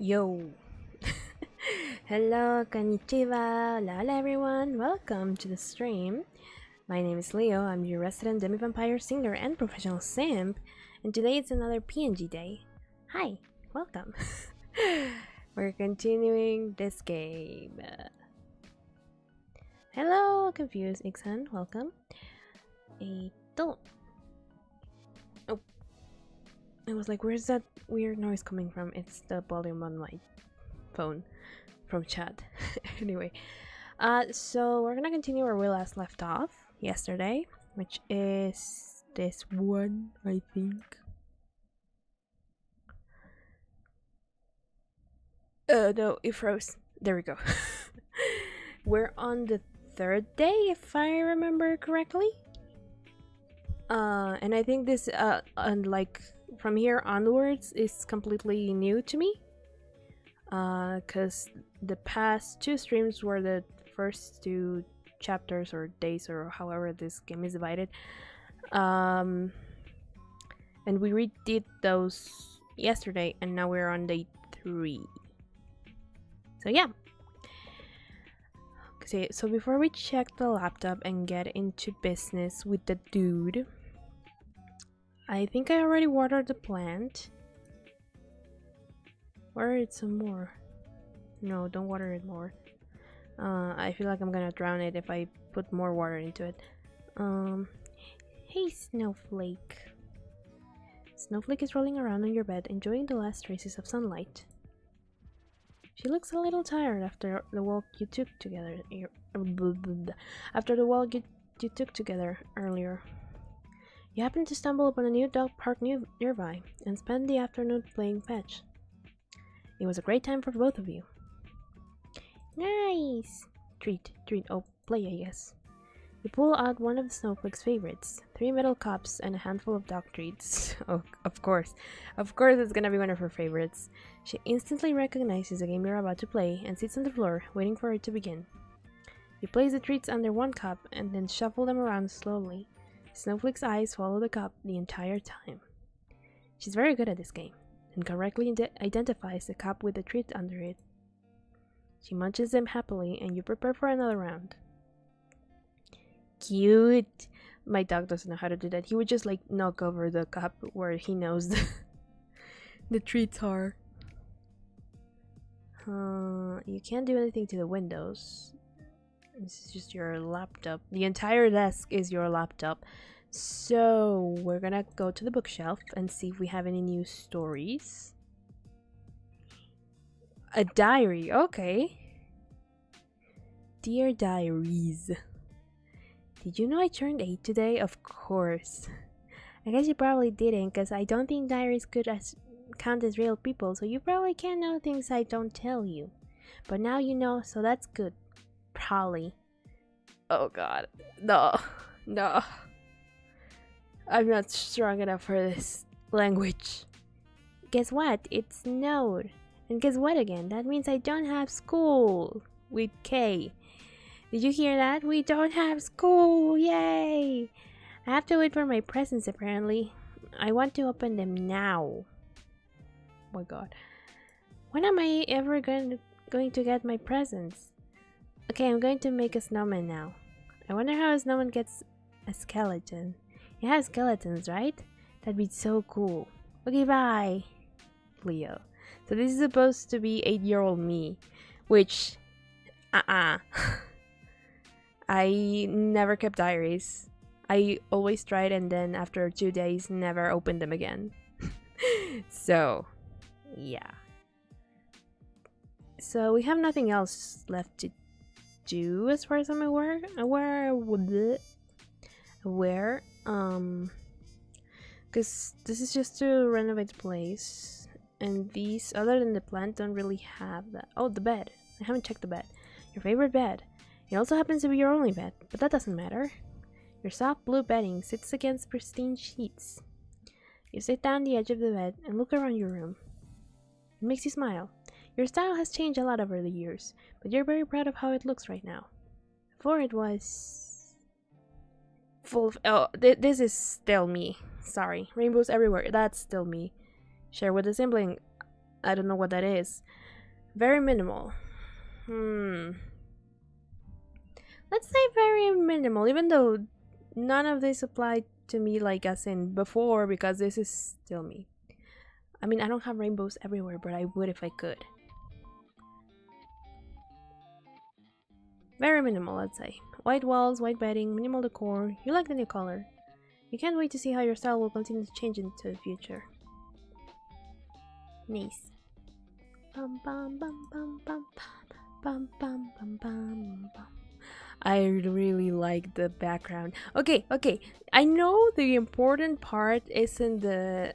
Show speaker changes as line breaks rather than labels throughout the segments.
Yo! Hello, konnichiwa, hola everyone, welcome to the stream. My name is Leo, I'm your resident demi-vampire singer and professional simp, and today it's another PNG day. Hi, welcome. We're continuing this game. Hello, confused Ixan, welcome. Don't. Oh, I was like, where's that weird noise coming from? It's the volume on my phone from chat. Anyway, so we're gonna continue where we last left off yesterday, which is this one, I think. No, it froze. There we go. We're on the third day, if I remember correctly. And I think this, like from here onwards, is completely new to me. Because the past two streams were the first two chapters or days or however this game is divided. And we redid those yesterday, and now we're on day 3. So yeah. Okay, so before we check the laptop and get into business with the dude, I think I already watered the plant. Water it some more. No, don't water it more. I feel like I'm gonna drown it if I put more water into it. Hey Snowflake. Snowflake is rolling around on your bed, enjoying the last traces of sunlight. She looks a little tired after the walk you took together. After the walk you took together earlier. You happen to stumble upon a new dog park nearby and spend the afternoon playing fetch. It was a great time for both of you. Nice! Treat. Oh, play, I guess. You pull out one of the Snowflake's favorites, 3 metal cups and a handful of dog treats. Oh, of course. Of course it's gonna be one of her favorites. She instantly recognizes the game you're about to play and sits on the floor, waiting for it to begin. You place the treats under one cup and then shuffle them around slowly. Snowflake's eyes follow the cup the entire time. She's very good at this game, and correctly identifies the cup with the treat under it. She munches them happily, and you prepare for another round. Cute! My dog doesn't know how to do that. He would just like knock over the cup where he knows the treats are. You can't do anything to the windows. This is just your laptop. The entire desk is your laptop. So we're gonna go to the bookshelf and see if we have any new stories. A diary, okay. Dear Diaries. Did you know I turned 8 today? Of course. I guess you probably didn't, because I don't think diaries could count as real people, so you probably can't know things I don't tell you. But now you know, so that's good. Probably. Oh god. No. I'm not strong enough for this language. Guess what? It snowed. And guess what again? That means I don't have school. With K. Did you hear that? We don't have school! Yay! I have to wait for my presents apparently. I want to open them now. Oh my god. When am I ever going to get my presents? Okay, I'm going to make a snowman now. I wonder how a snowman gets a skeleton. It has skeletons, right? That'd be so cool. Okay, bye! Leo. So this is supposed to be 8-year-old me, which, I never kept diaries. I always tried and then after 2 days never opened them again. So, yeah. So we have nothing else left to do as far as I'm aware. Because this is just to renovate the place. And these, other than the plant, don't really have that. Oh, the bed. I haven't checked the bed. Your favorite bed. It also happens to be your only bed, but that doesn't matter. Your soft blue bedding sits against pristine sheets. You sit down the edge of the bed and look around your room. It makes you smile. Your style has changed a lot over the years, but you're very proud of how it looks right now. Before it was full of... Oh, this is still me. Sorry. Rainbows everywhere. That's still me. Share with a sibling. I don't know what that is. Very minimal. Let's say very minimal, even though none of this applied to me like as in before, because this is still me. I mean, I don't have rainbows everywhere, but I would if I could. Very minimal, let's say. White walls, white bedding, minimal decor. You like the new color. You can't wait to see how your style will continue to change into the future. Nice. Bum, bum, bum, bum, bum, bum, bum, bum, bum, bum. I really like the background. Okay, I know the important part is in the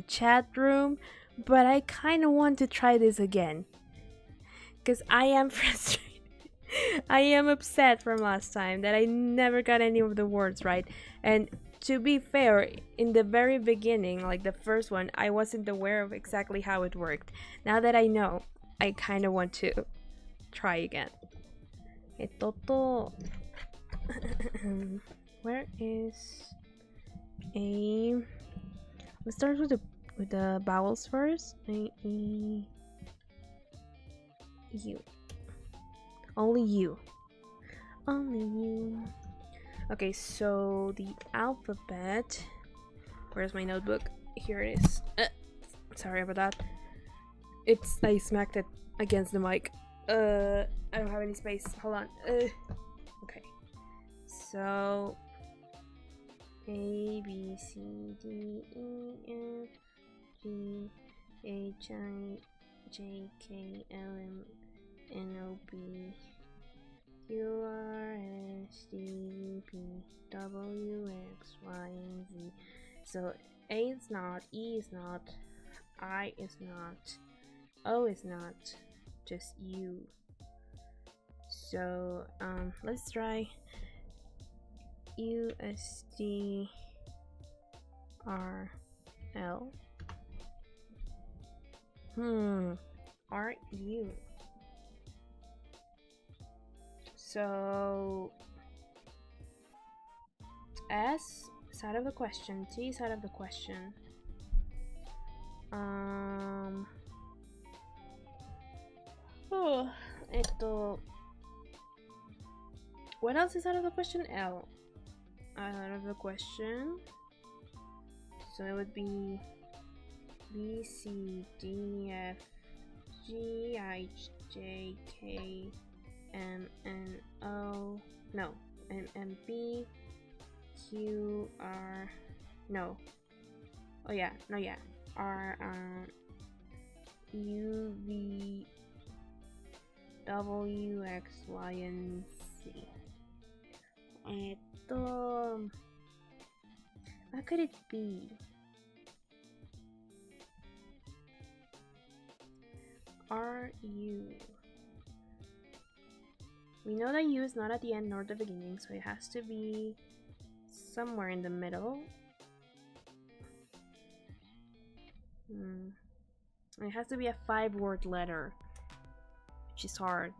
chat room, but I kind of want to try this again because I am frustrated. I am upset from last time that I never got any of the words right. And to be fair, in the very beginning, like the first one, I wasn't aware of exactly how it worked. Now that I know, I kind of want to try again. Where is a... Let's start with the vowels first. U. Only you. Only you. Okay, so the alphabet. Where's my notebook? Here it is. Sorry about that. I smacked it against the mic. I don't have any space. Hold on. Okay. So A, B, C, D, E, F, G, H, I, J, K, L, M, N, O, P, Q, R, S, T, U, P, W, X, Y, and Z. So A is not, E is not, I is not, O is not, just U. So let's try U, S, T, R, L. R, U. So S is out of the question, T is out of the question. What else is out of the question? L out of the question. So it would be B, C, D, F, G, I, J, K, M, N, O. No, M, M, B, Q, R. No. Oh yeah, no, yeah. R, U, V, W, X, Y, and Z. What could it be? R, U. We know that U is not at the end nor the beginning, so it has to be somewhere in the middle. It has to be a 5-word letter, which is hard.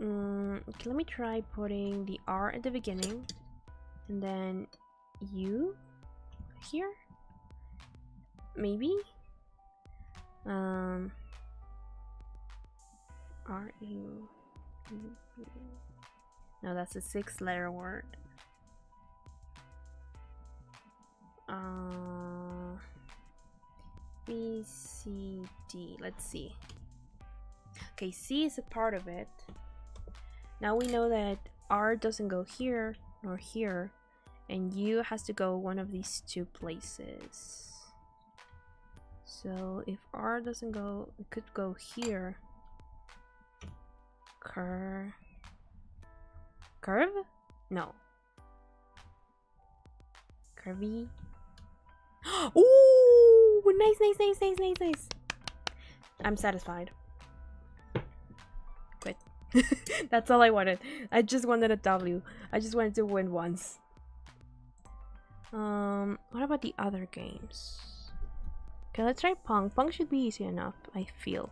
Okay, let me try putting the R at the beginning and then U here, maybe. R, U. No, that's a 6-letter word. B, C, D. Let's see. Okay, C is a part of it. Now we know that R doesn't go here nor here, and U has to go one of these 2 places. So if R doesn't go, it could go here. Curve? No. Curvy? Ooh! Nice. I'm satisfied. Quit. That's all I wanted. I just wanted a W. I just wanted to win once. What about the other games? Okay, let's try Pong. Pong should be easy enough, I feel.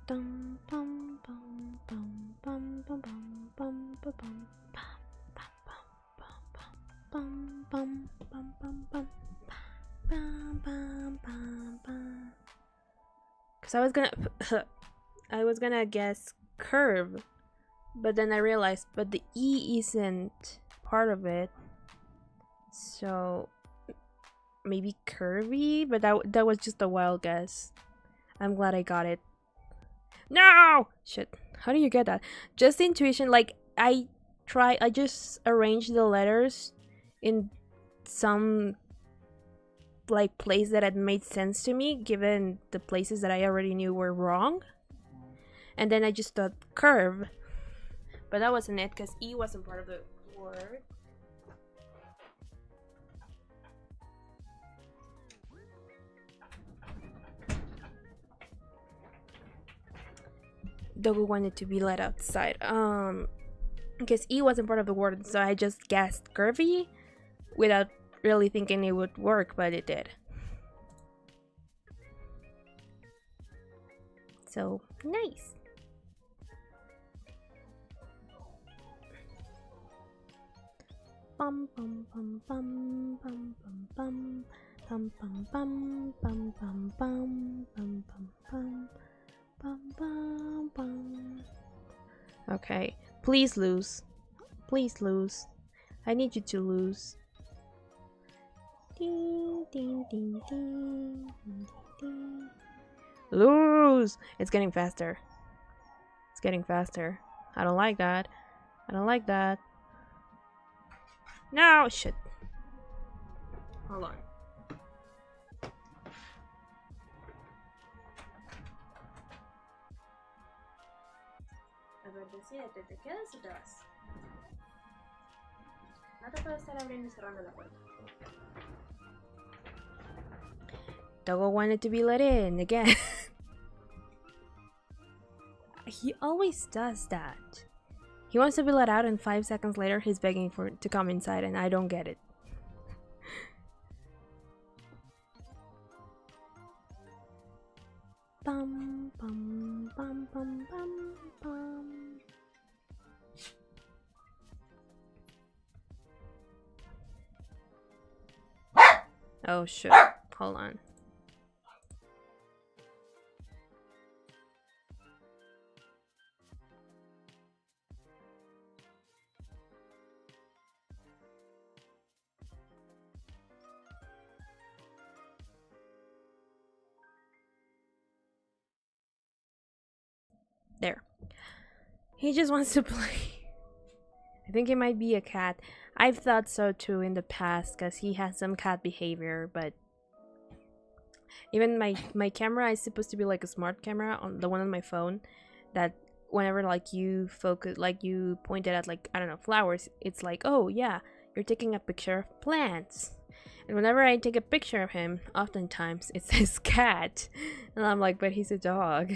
Dum bum bum bum bum bum bum bum bum bum bum bum bum. Bum bum bum bum bum bum bum bum bum. Cause I was gonna guess curve, but then I realized, but the E isn't part of it, so maybe curvy. But that was just a wild guess. I'm glad I got it. No! Shit. How do you get that? Just intuition. Like, I just arranged the letters in some, like, place that had made sense to me, given the places that I already knew were wrong. And then I just thought curve. But that wasn't it, because E wasn't part of the word. Dogu wanted to be let outside. Because E wasn't part of the word, so I just guessed curvy without really thinking it would work, but it did. So nice. Bum bum bum bum bum bum bum bum bum bum bum bum bum bum bum. Bum, bum, bum. Okay, please lose. Please lose. I need you to lose. Ding, ding, ding, ding, ding, ding. Lose! It's getting faster. It's getting faster. I don't like that. I don't like that. No! Shit. Hold on. A ver, decídete, ¿te quedas o te vas? No te puedo estar abriendo y cerrando la puerta. Dogo wanted to be let in again. He always does that. He wants to be let out and 5 seconds later he's begging for to come inside, and I don't get it. Bum bum bum bum bum bum. Oh shit. Hold on. There. He just wants to play. I think it might be a cat. I've thought so too in the past, because he has some cat behavior, but even my camera is supposed to be like a smart camera, on the one on my phone, that whenever like you focus, like you point it at, like, I don't know, flowers, it's like, oh yeah, you're taking a picture of plants. And whenever I take a picture of him, oftentimes it says cat, and I'm like, but he's a dog.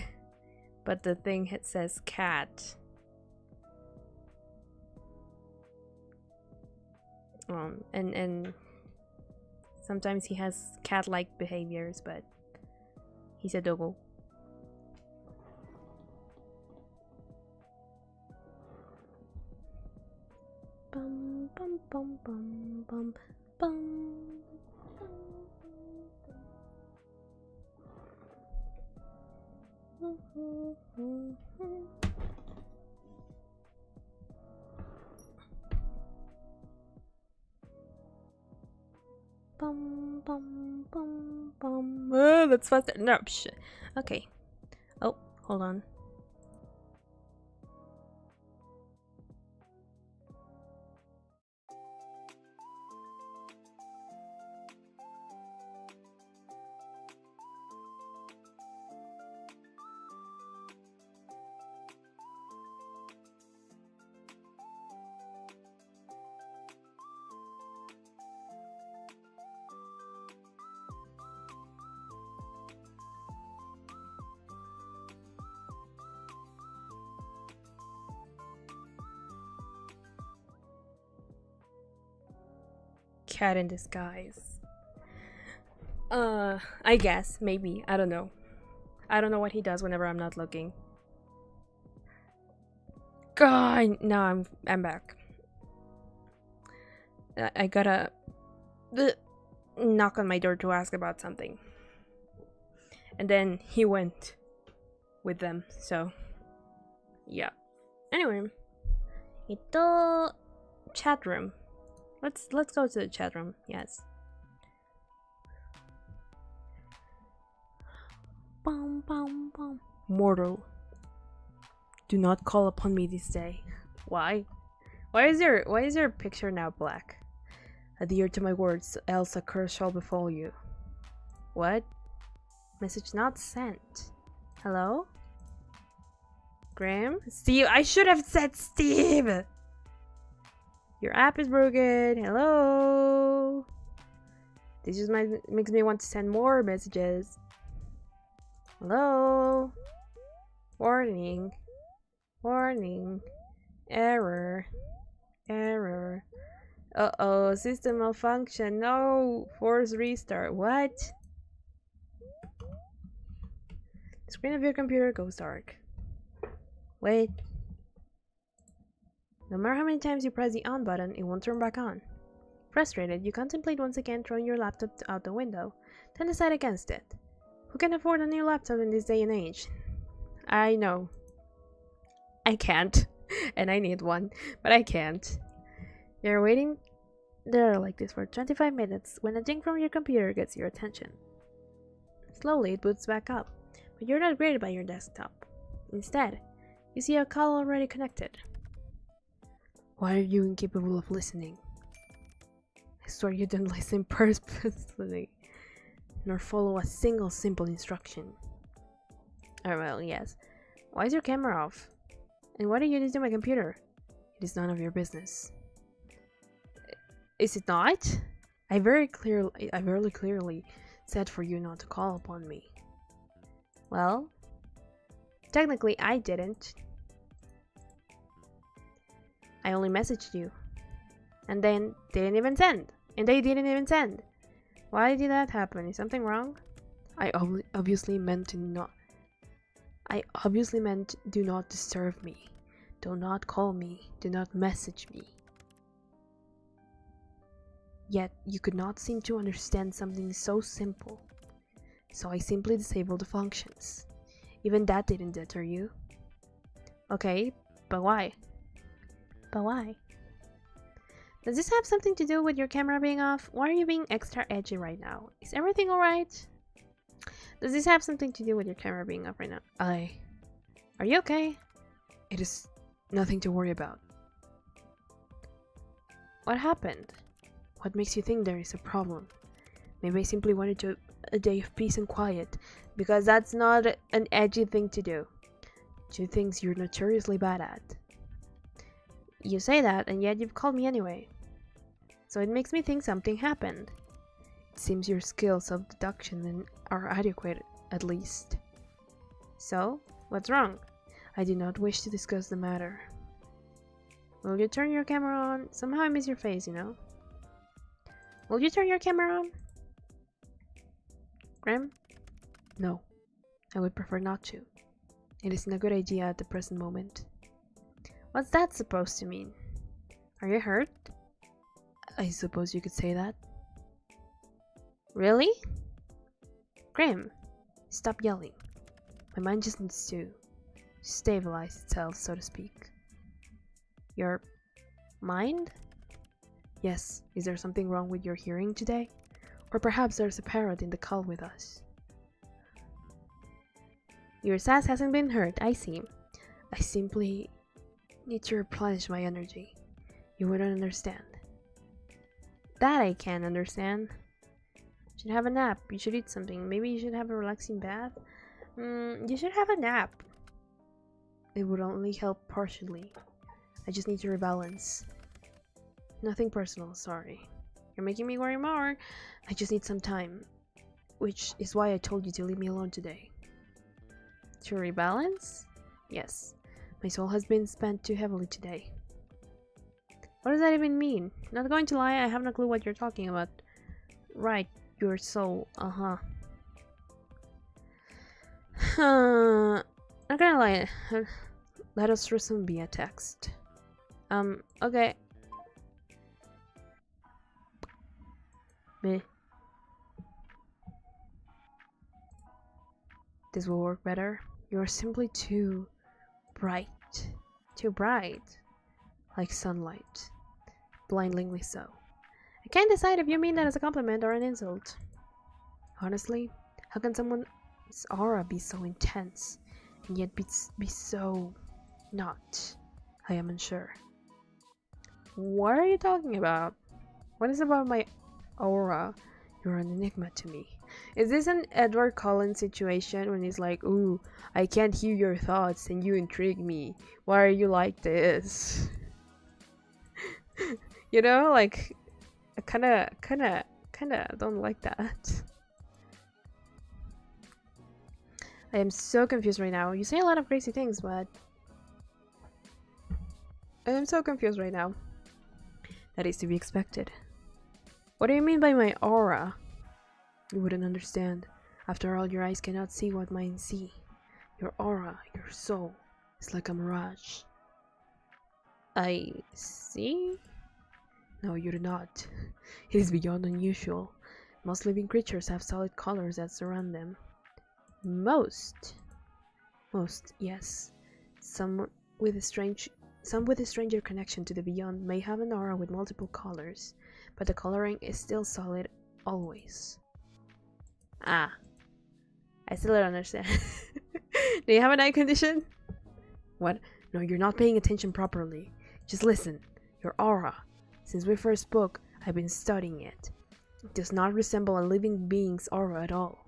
But the thing says cat. And sometimes he has cat-like behaviors, but he's a doggo. Bum bum bum bum bum bum. Bum bum bum bum. That's faster. No, shit. Okay. Oh, hold on. Cat in disguise. I guess, maybe. I don't know. I don't know what he does whenever I'm not looking. God, no, I'm back. I gotta knock on my door to ask about something. And then he went with them, so yeah. Anyway, ito chat room. Let's go to the chat room. Yes. Bum, bum, bum. Mortal, do not call upon me this day. Why? Why is your picture now black? Adhere to my words, else a curse shall befall you. What? Message not sent. Hello? Graham? Steve? I should have said Steve! Your app is broken. Hello? This just makes me want to send more messages. Hello? Warning. Warning. Error. Error. Uh-oh, system malfunction. No! Force restart. What? The screen of your computer goes dark. Wait. No matter how many times you press the on button, it won't turn back on. Frustrated, you contemplate once again throwing your laptop out the window, then decide against it. Who can afford a new laptop in this day and age? I know. I can't. And I need one, but I can't. You're waiting there like this for 25 minutes when a ding from your computer gets your attention. Slowly, it boots back up, but you're not greeted by your desktop. Instead, you see a call already connected. Why are you incapable of listening? I swear you don't listen purposefully, nor follow a single simple instruction. Oh well, yes. Why is your camera off? And what are you doing to my computer? It is none of your business. Is it not? I very clearly said for you not to call upon me. Well, technically I didn't. I only messaged you. And then they didn't even send. And they didn't even send. Why did that happen? Is something wrong? I obviously meant do not disturb me. Do not call me. Do not message me. Yet you could not seem to understand something so simple. So I simply disabled the functions. Even that didn't deter you. Okay, but why? But why? Does this have something to do with your camera being off? Why are you being extra edgy right now? Is everything alright? Does this have something to do with your camera being off right now? Are you okay? It is nothing to worry about. What happened? What makes you think there is a problem? Maybe I simply wanted a day of peace and quiet, because that's not an edgy thing to do. Two things you're notoriously bad at. You say that, and yet you've called me anyway. So it makes me think something happened. It seems your skills of deduction are adequate, at least. So, what's wrong? I do not wish to discuss the matter. Will you turn your camera on? Somehow I miss your face, you know? Will you turn your camera on? Graham? No. I would prefer not to. It isn't a good idea at the present moment. What's that supposed to mean? Are you hurt? I suppose you could say that. Really? Graham, stop yelling. My mind just needs to stabilize itself, so to speak. Your mind? Yes, is there something wrong with your hearing today? Or perhaps there's a parrot in the call with us. Your sass hasn't been hurt, I see. I simply need to replenish my energy. You wouldn't understand. That I can understand. You should have a nap. You should eat something. Maybe you should have a relaxing bath. You should have a nap. It would only help partially. I just need to rebalance. Nothing personal, sorry. You're making me worry more. I just need some time. Which is why I told you to leave me alone today. To rebalance? Yes. My soul has been spent too heavily today. What does that even mean? Not going to lie, I have no clue what you're talking about. Right, your soul. Not gonna lie. Let us resume via text. Okay. Meh. This will work better. You are simply too bright. Too bright. Like sunlight. Blindingly so. I can't decide if you mean that as a compliment or an insult. Honestly, how can someone's aura be so intense and yet be so not? I am unsure. What are you talking about? What is about my aura? You're an enigma to me. Is this an Edward Cullen situation when he's like, ooh, I can't hear your thoughts and you intrigue me. Why are you like this? You know, like, I kinda don't like that. I am so confused right now. You say a lot of crazy things, but I am so confused right now. That is to be expected. What do you mean by my aura? You wouldn't understand. After all, your eyes cannot see what mine see. Your aura, your soul, is like a mirage. I see? No, you do not. It is beyond unusual. Most living creatures have solid colors that surround them. Most, yes. Some with a stranger connection to the beyond may have an aura with multiple colors, but the coloring is still solid always. Ah, I still don't understand. Do you have an eye condition? What? No, you're not paying attention properly. Just listen. Your aura. Since we first spoke, I've been studying it. It does not resemble a living being's aura at all.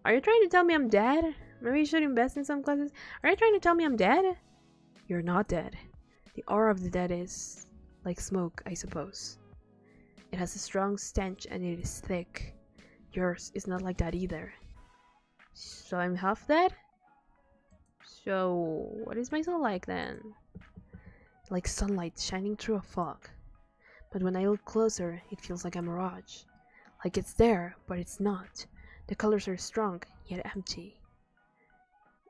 Are you trying to tell me I'm dead? Maybe you should invest in some classes. Are you trying to tell me I'm dead? You're not dead. The aura of the dead is like smoke, I suppose. It has a strong stench and it is thick. Yours is not like that either. So I'm half dead? So what is my soul like then? Like sunlight shining through a fog. But when I look closer, it feels like a mirage. Like it's there, but it's not. The colors are strong, yet empty.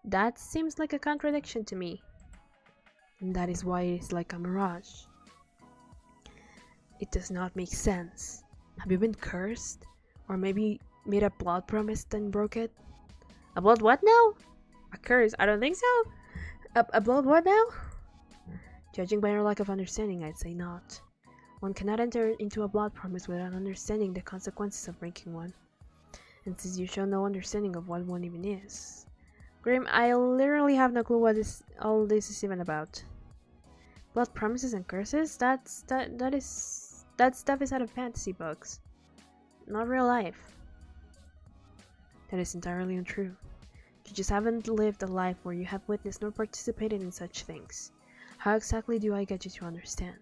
That seems like a contradiction to me. And that is why it is like a mirage. It does not make sense. Have you been cursed? Or maybe made a blood promise then broke it? A blood what now? A curse? I don't think so. A blood what now? Judging by your lack of understanding, I'd say not. One cannot enter into a blood promise without understanding the consequences of breaking one. And since you show no understanding of what one even is. Grim, I literally have no clue what all this is even about. Blood promises and curses? That stuff is out of fantasy books. Not real life. That is entirely untrue. You just haven't lived a life where you have witnessed nor participated in such things. How exactly do I get you to understand?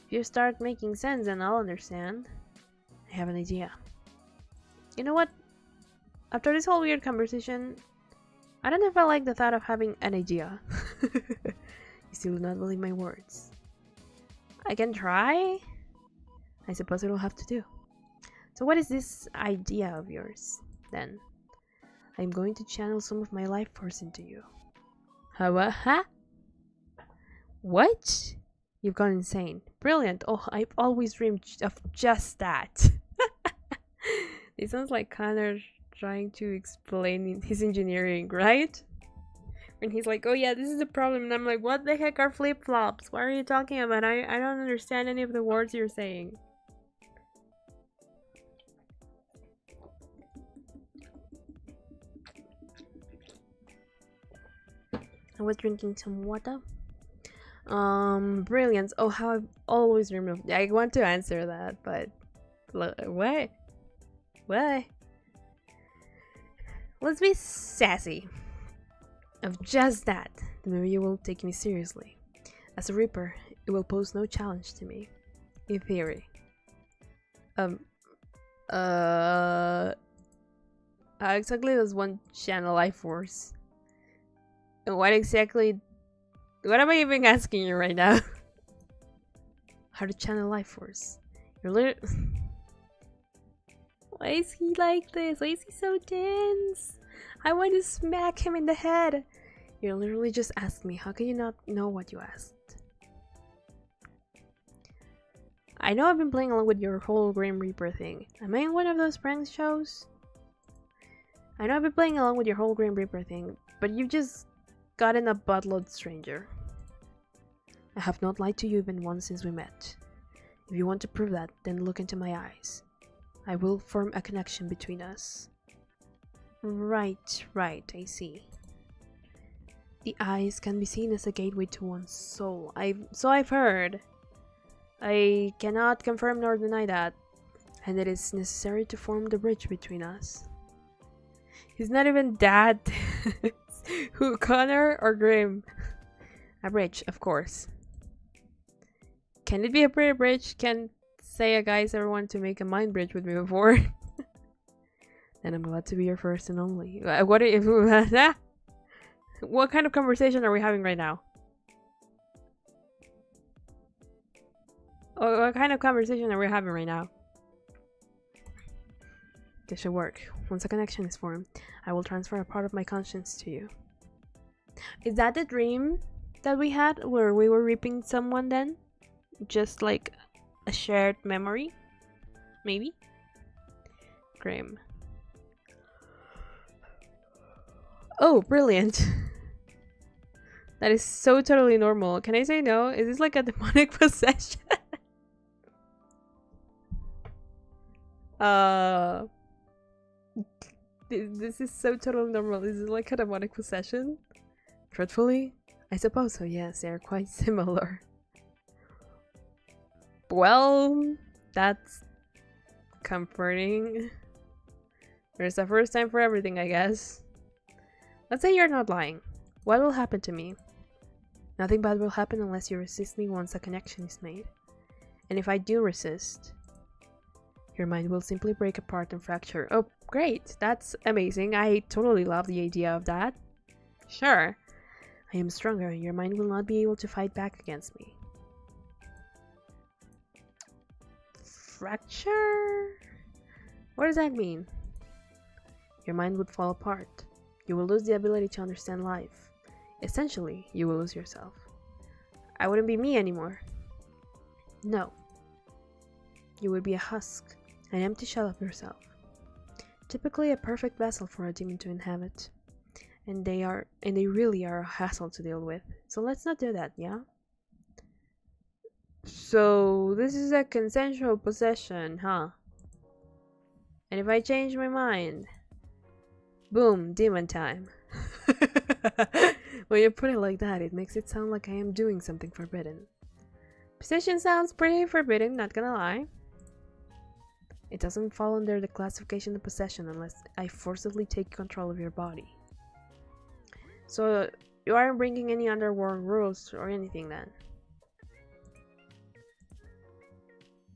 If you start making sense, then I'll understand. I have an idea. You know what? After this whole weird conversation, I don't know if I like the thought of having an idea. You still do not believe my words. I can try? I suppose it'll have to do. So what is this idea of yours, then? I'm going to channel some of my life force into you. Huh? What? You've gone insane. Brilliant. Oh, I've always dreamed of just that. It sounds like Connor trying to explain his engineering, right? When he's like, oh yeah, this is the problem. And I'm like, what the heck are flip-flops? What are you talking about? I don't understand any of the words you're saying. I was drinking some water. Brilliance. Oh, how I've always dreamed of. I want to answer that, but what? Let's be sassy. Of just that, then maybe you will take me seriously. As a Reaper, it will pose no challenge to me. In theory. How exactly does one channel life force? And what am I even asking you right now? How to channel life force? You're literally... Why is he like this? Why is he so tense? I want to smack him in the head. You literally just asked me. How can you not know what you asked? I know I've been playing along with your whole Grim Reaper thing. Am I in one of those prank shows? I know I've been playing along with your whole Grim Reaper thing, but you've just gotten a buttload stranger. I have not lied to you even once since we met. If you want to prove that, then look into my eyes. I will form a connection between us. Right, I see. The eyes can be seen as a gateway to one's soul. I've heard. I cannot confirm nor deny that, and it is necessary to form the bridge between us. He's not even that. Who, Connor or Grim? A bridge, of course. Can it be a pretty bridge? Can't say a guy's ever wanted to make a mind bridge with me before. Then I'm glad to be your first and only. What if... What kind of conversation are we having right now? What kind of conversation are we having right now? This should work. Once a connection is formed, I will transfer a part of my conscience to you. Is that the dream that we had where we were reaping someone then? Just like a shared memory? Maybe? Grim. Oh, brilliant. That is so totally normal. Can I say no? Is this like a demonic possession? This is so totally normal. Is it like a demonic possession? Truthfully? I suppose so, yes. They are quite similar. Well, that's comforting. There's a first time for everything, I guess. Let's say you're not lying. What will happen to me? Nothing bad will happen unless you resist me once a connection is made. And if I do resist, your mind will simply break apart and fracture. Oh, great! That's amazing. I totally love the idea of that. Sure. I am stronger and your mind will not be able to fight back against me. Fracture? What does that mean? Your mind would fall apart. You will lose the ability to understand life. Essentially, you will lose yourself. I wouldn't be me anymore. No. You would be a husk, an empty shell of yourself. Typically a perfect vessel for a demon to inhabit. And they really are a hassle to deal with. So let's not do that, yeah? So this is a consensual possession, huh? And if I change my mind, boom, demon time. When you put it like that, it makes it sound like I am doing something forbidden. Possession sounds pretty forbidden, not gonna lie. It doesn't fall under the classification of possession unless I forcibly take control of your body. So you aren't bringing any underworld rules or anything then?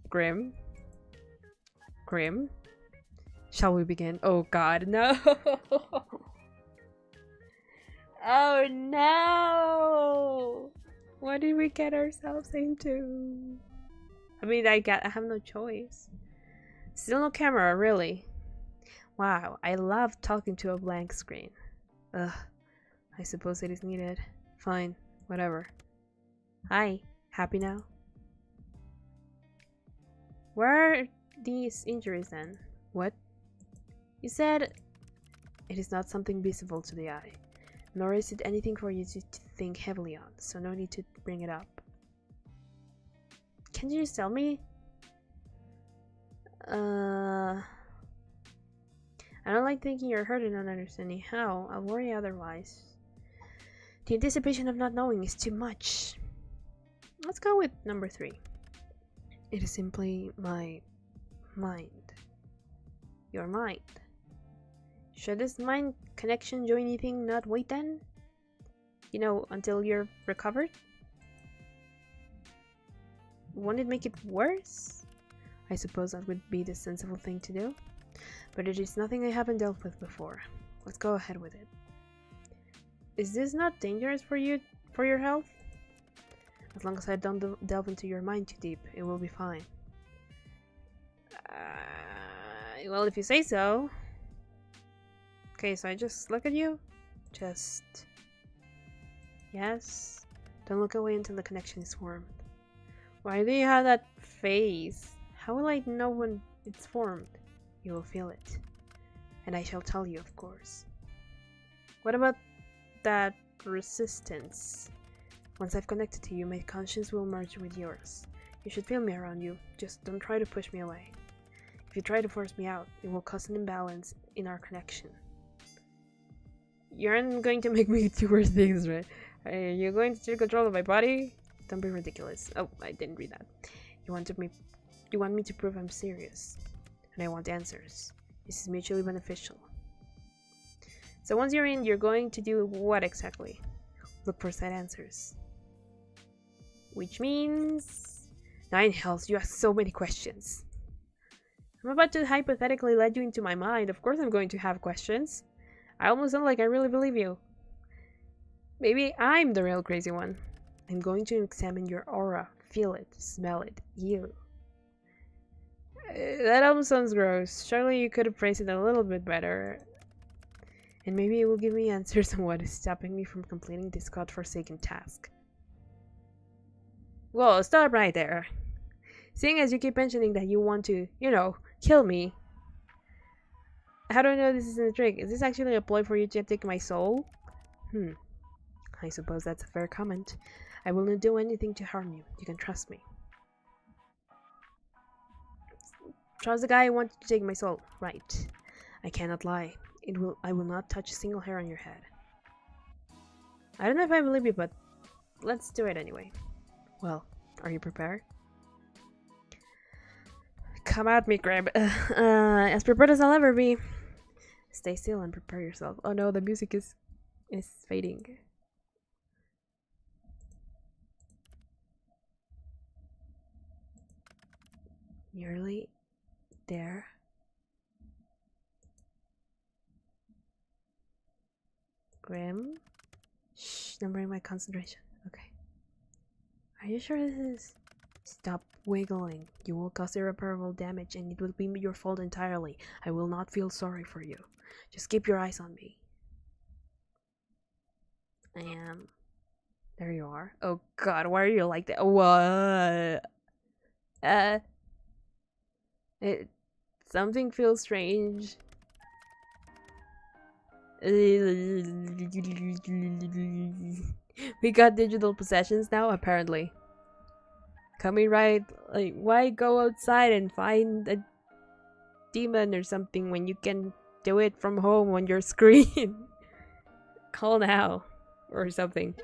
Grim? Grim? Shall we begin? Oh god, no! Oh no! What did we get ourselves into? I mean, I have no choice. Still no camera, really. Wow, I love talking to a blank screen. Ugh, I suppose it is needed. Fine, whatever. Hi, happy now? Where are these injuries then? What? You said it is not something visible to the eye, nor is it anything for you to think heavily on, so no need to bring it up. Can you just tell me? I don't like thinking you're hurt and not understanding how. I'll worry otherwise. The anticipation of not knowing is too much. Let's go with number 3. It is simply my mind. Your mind. Should this mind connection do anything not wait then? You know, until you're recovered? Won't it make it worse? I suppose that would be the sensible thing to do. But it is nothing I haven't dealt with before. Let's go ahead with it. Is this not dangerous for you, for your health? As long as I don't delve into your mind too deep, it will be fine. Well, if you say so. Okay, so I just look at you. Just... Yes. Don't look away until the connection is formed. Why do you have that face? How will I know when it's formed? You will feel it. And I shall tell you, of course. What about that resistance? Once I've connected to you, my conscience will merge with yours. You should feel me around you. Just don't try to push me away. If you try to force me out, it will cause an imbalance in our connection. You aren't going to make me do worse things, right? Are you going to take control of my body? Don't be ridiculous. Oh, I didn't read that. You want me to prove I'm serious. And I want answers. This is mutually beneficial. So once you're in, you're going to do what exactly? Look for said answers. Which means... Nine hells, you ask so many questions. I'm about to hypothetically let you into my mind. Of course I'm going to have questions. I almost sound like I really believe you. Maybe I'm the real crazy one. I'm going to examine your aura, feel it, smell it, you. That almost sounds gross. Surely you could have phrased it a little bit better. And maybe it will give me answers on what is stopping me from completing this godforsaken task. Well, stop right there. Seeing as you keep mentioning that you want to, kill me. How do I know this isn't a trick? Is this actually a ploy for you to take my soul? I suppose that's a fair comment. I will not do anything to harm you. You can trust me. Trust the guy who wanted to take my soul. Right. I cannot lie. I will not touch a single hair on your head. I don't know if I believe you, but let's do it anyway. Well, are you prepared? Come at me, Graham. As prepared as I'll ever be. Stay still and prepare yourself. Oh no, the music is fading. Nearly there. Grim. Shh, numbering my concentration. Okay. Are you sure this is... Stop wiggling. You will cause irreparable damage and it will be your fault entirely. I will not feel sorry for you. Just keep your eyes on me. I am... There you are. Oh god, why are you like that? What? Something feels strange. We got digital possessions now, apparently. Coming right, like, why go outside and find a demon or something when you can do it from home on your screen? Call now, or something.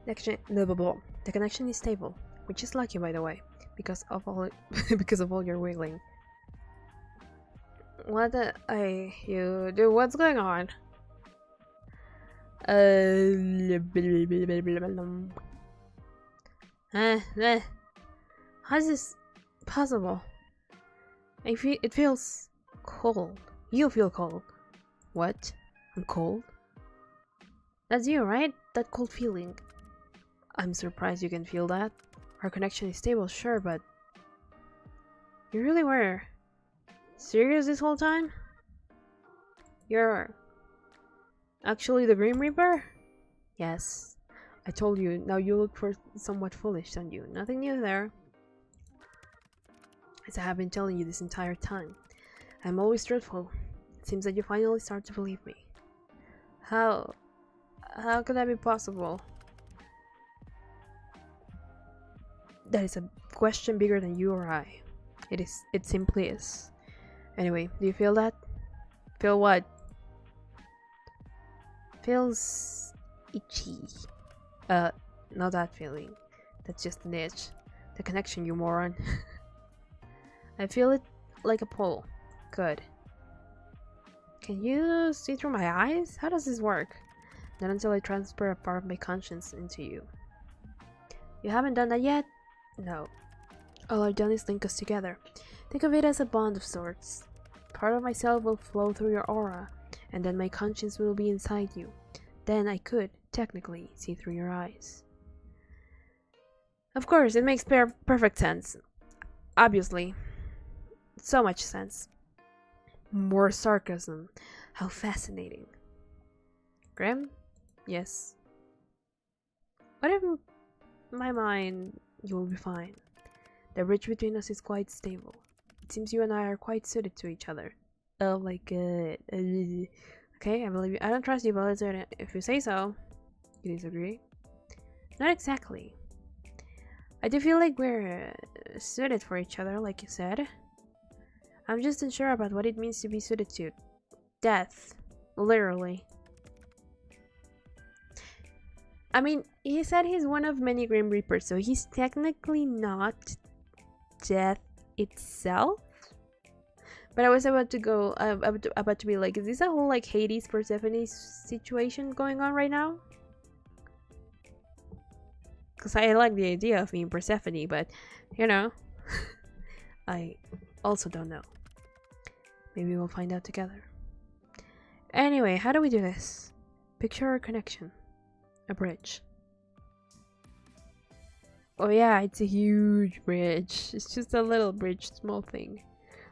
The connection is stable, which is lucky, by the way, because of all your wiggling. What you do? What's going on? How is this possible? It feels cold. You feel cold. What? I'm cold? That's you, right? That cold feeling. I'm surprised you can feel that. Our connection is stable, sure, but... You really were serious this whole time? You're actually the Grim Reaper? Yes. I told you, now you look for somewhat foolish, don't you? Nothing new there. As I have been telling you this entire time. I'm always truthful. It seems that you finally start to believe me. How could that be possible? That is a question bigger than you or I. It simply is. Anyway, do you feel that? Feel what? Feels itchy. Not that feeling. That's just an itch. The connection, you moron. I feel it like a pull. Good. Can you see through my eyes? How does this work? Not until I transfer a part of my conscience into you. You haven't done that yet? No. All I've done is link us together. Think of it as a bond of sorts. Part of myself will flow through your aura, and then my conscience will be inside you. Then I could, technically, see through your eyes. Of course, it makes perfect sense. Obviously. So much sense. More sarcasm. How fascinating. Grim? Yes. But in my mind, you will be fine. The bridge between us is quite stable. It seems you and I are quite suited to each other. Oh my god. Okay, I believe you. I don't trust you, but let's do it. If you say so. You disagree? Not exactly. I do feel like we're suited for each other, like you said. I'm just unsure about what it means to be suited to. Death. Literally. I mean, he said he's one of many Grim Reapers, so he's technically not death itself. But I was about to go, about to be like, is this a whole like Hades Persephone situation going on right now? Because I like the idea of being Persephone, but you know, I also don't know. Maybe we'll find out together. Anyway, how do we do this? Picture a connection. A bridge. Oh yeah, it's a huge bridge. It's just a little bridge, small thing.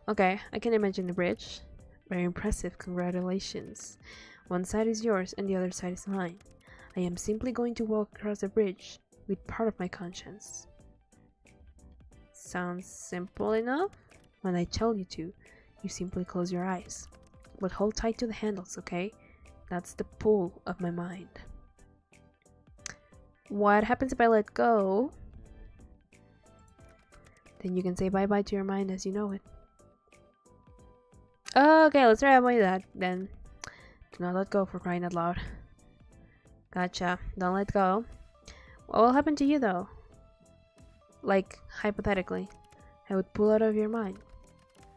Okay, I can imagine the bridge. Very impressive, congratulations. One side is yours and the other side is mine. I am simply going to walk across the bridge with part of my conscience. Sounds simple enough? When I tell you to, you simply close your eyes. But hold tight to the handles, okay? That's the pull of my mind. What happens if I let go? Then you can say bye-bye to your mind as you know it. Okay, let's try that then. Do not let go, for crying out loud. Gotcha. Don't let go. What will happen to you though? Like, hypothetically, I would pull out of your mind.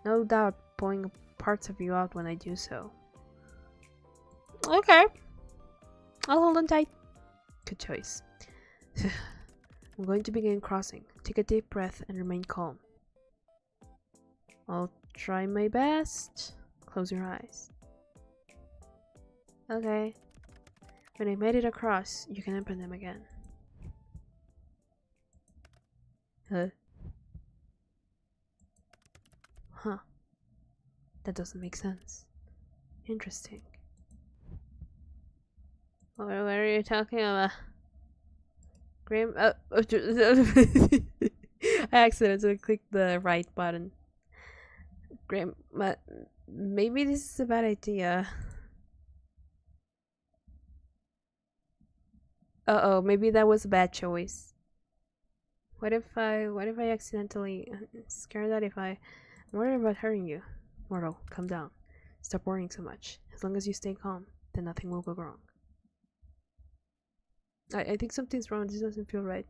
No doubt pulling parts of you out when I do so. Okay. I'll hold on tight. Good choice. I'm going to begin crossing. Take a deep breath and remain calm. I'll try my best. Close your eyes. Okay. When I made it across, you can open them again. Huh. That doesn't make sense. Interesting. What are you talking about? Grim? I accidentally clicked the right button. Grim, but maybe this is a bad idea. Uh-oh, maybe that was a bad choice. What if I accidentally scared that if I'm worried about hurting you? Mortal, calm down. Stop worrying so much. As long as you stay calm, then nothing will go wrong. I think something's wrong. This doesn't feel right.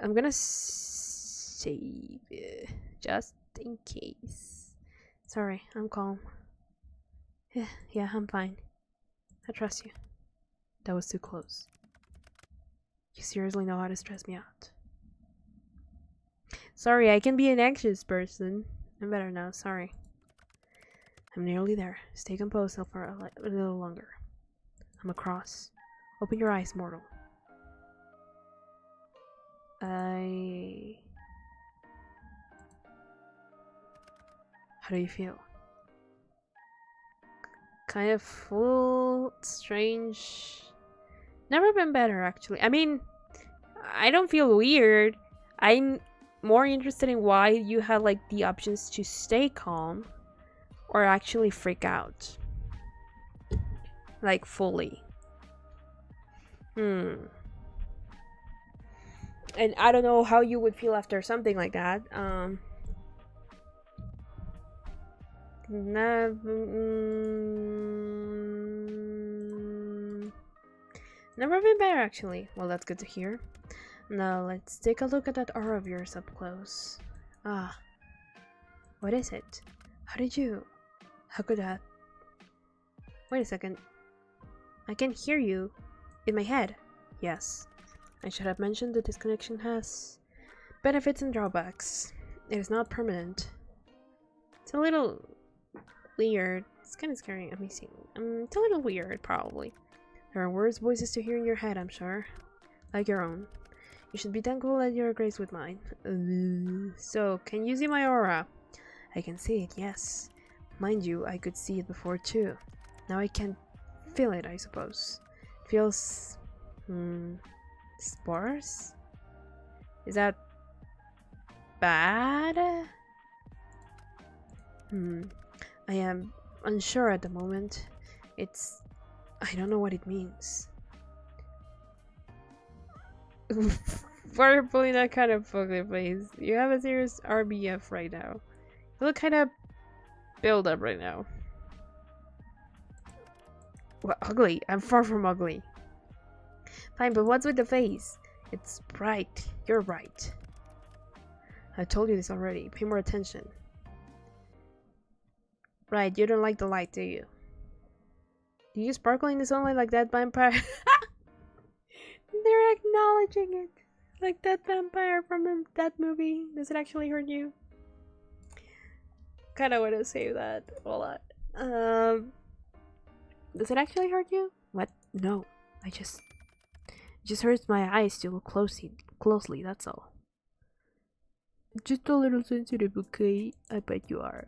I'm gonna save it just in case. Sorry, I'm calm. Yeah, I'm fine. I trust you. That was too close. You seriously know how to stress me out. Sorry, I can be an anxious person. I'm better now, sorry. I'm nearly there. Stay composed for a little longer. I'm across. Open your eyes, mortal. How do you feel? Kind of full, strange. Never been better, actually. I mean, I don't feel weird. I'm more interested in why you have like the options to stay calm or actually freak out. Like fully. And I don't know how you would feel after something like that. Never been better, actually. Well, that's good to hear. Now, let's take a look at that aura of yours up close. Ah. What is it? How could that? Wait a second. I can hear you. In my head. Yes. I should have mentioned that this connection has benefits and drawbacks. It is not permanent. It's a little weird. It's kind of scary. Let me see. It's a little weird, probably. There are worse voices to hear in your head, I'm sure. Like your own. You should be thankful that you're graced with mine. So, can you see my aura? I can see it, yes. Mind you, I could see it before too. Now I can feel it, I suppose. Feels sparse? Is that bad? I am unsure at the moment. I don't know what it means. Why are you pulling that kind of ugly face? You have a serious RBF right now. You look kind of build up right now. What, ugly? I'm far from ugly. Fine, but what's with the face? It's bright. You're right. I told you this already. Pay more attention. Right, you don't like the light, do you? Do you sparkle in the sunlight like that vampire? They're acknowledging it. Like that vampire from that movie. Does it actually hurt you? Kinda wanna say that. Hold on. Does it actually hurt you? What? No. It just hurts my eyes to look closely, that's all. Just a little sensitive, okay? I bet you are.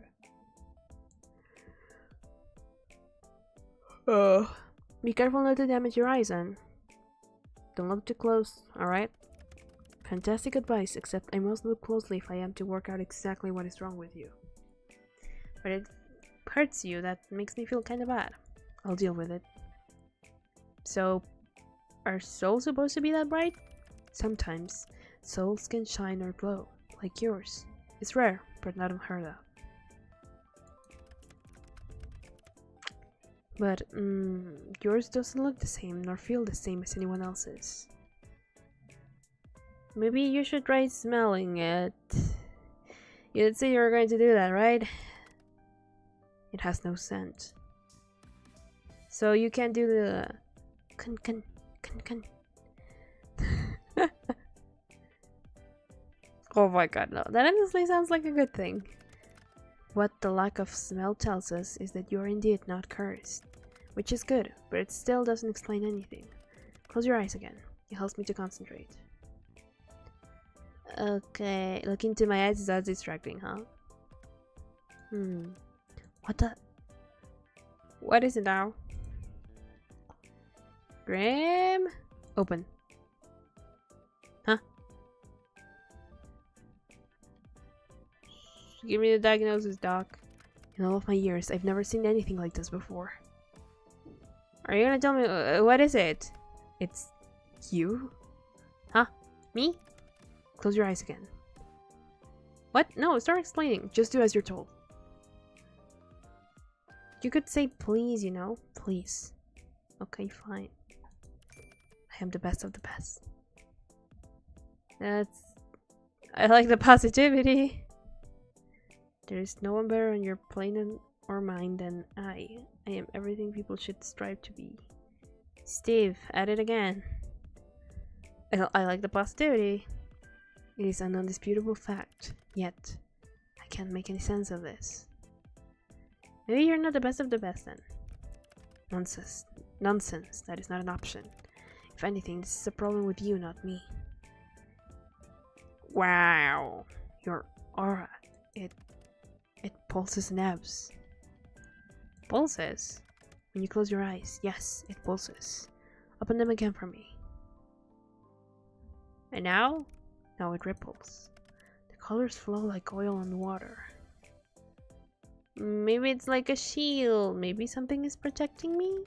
Be careful not to damage your eyes, then. Don't look too close, alright? Fantastic advice, except I must look closely if I am to work out exactly what is wrong with you. But it hurts you, that makes me feel kinda bad. I'll deal with it. So, are souls supposed to be that bright? Sometimes, souls can shine or glow, like yours. It's rare, but not unheard of. But, yours doesn't look the same, nor feel the same as anyone else's. Maybe you should try smelling it. You did say you were going to do that, right? It has no scent. So you can't do the... Kun. Oh my god, no. That honestly sounds like a good thing. What the lack of smell tells us is that you're indeed not cursed. Which is good, but it still doesn't explain anything. Close your eyes again. It helps me to concentrate. Okay, looking into my eyes is that distracting, huh? What the... What is it now? Grim? Open. Huh? Give me the diagnosis, doc. In all of my years, I've never seen anything like this before. Are you gonna tell me what is it? It's you? Huh? Me? Close your eyes again. What? No, start explaining. Just do as you're told. You could say please, you know? Please. Okay, fine. I am the best of the best. I like the positivity. There's no one better on your plane or mine than I. I am everything people should strive to be. Steve, at it again. I like the positivity. It is an undisputable fact, yet I can't make any sense of this. Maybe you're not the best of the best then. Nonsense, that is not an option. If anything, this is a problem with you, not me. Wow, your aura, it pulses and ebbs. Pulses? When you close your eyes, yes, it pulses. Open them again for me. And now? Now it ripples. The colors flow like oil on water. Maybe it's like a shield. Maybe something is protecting me?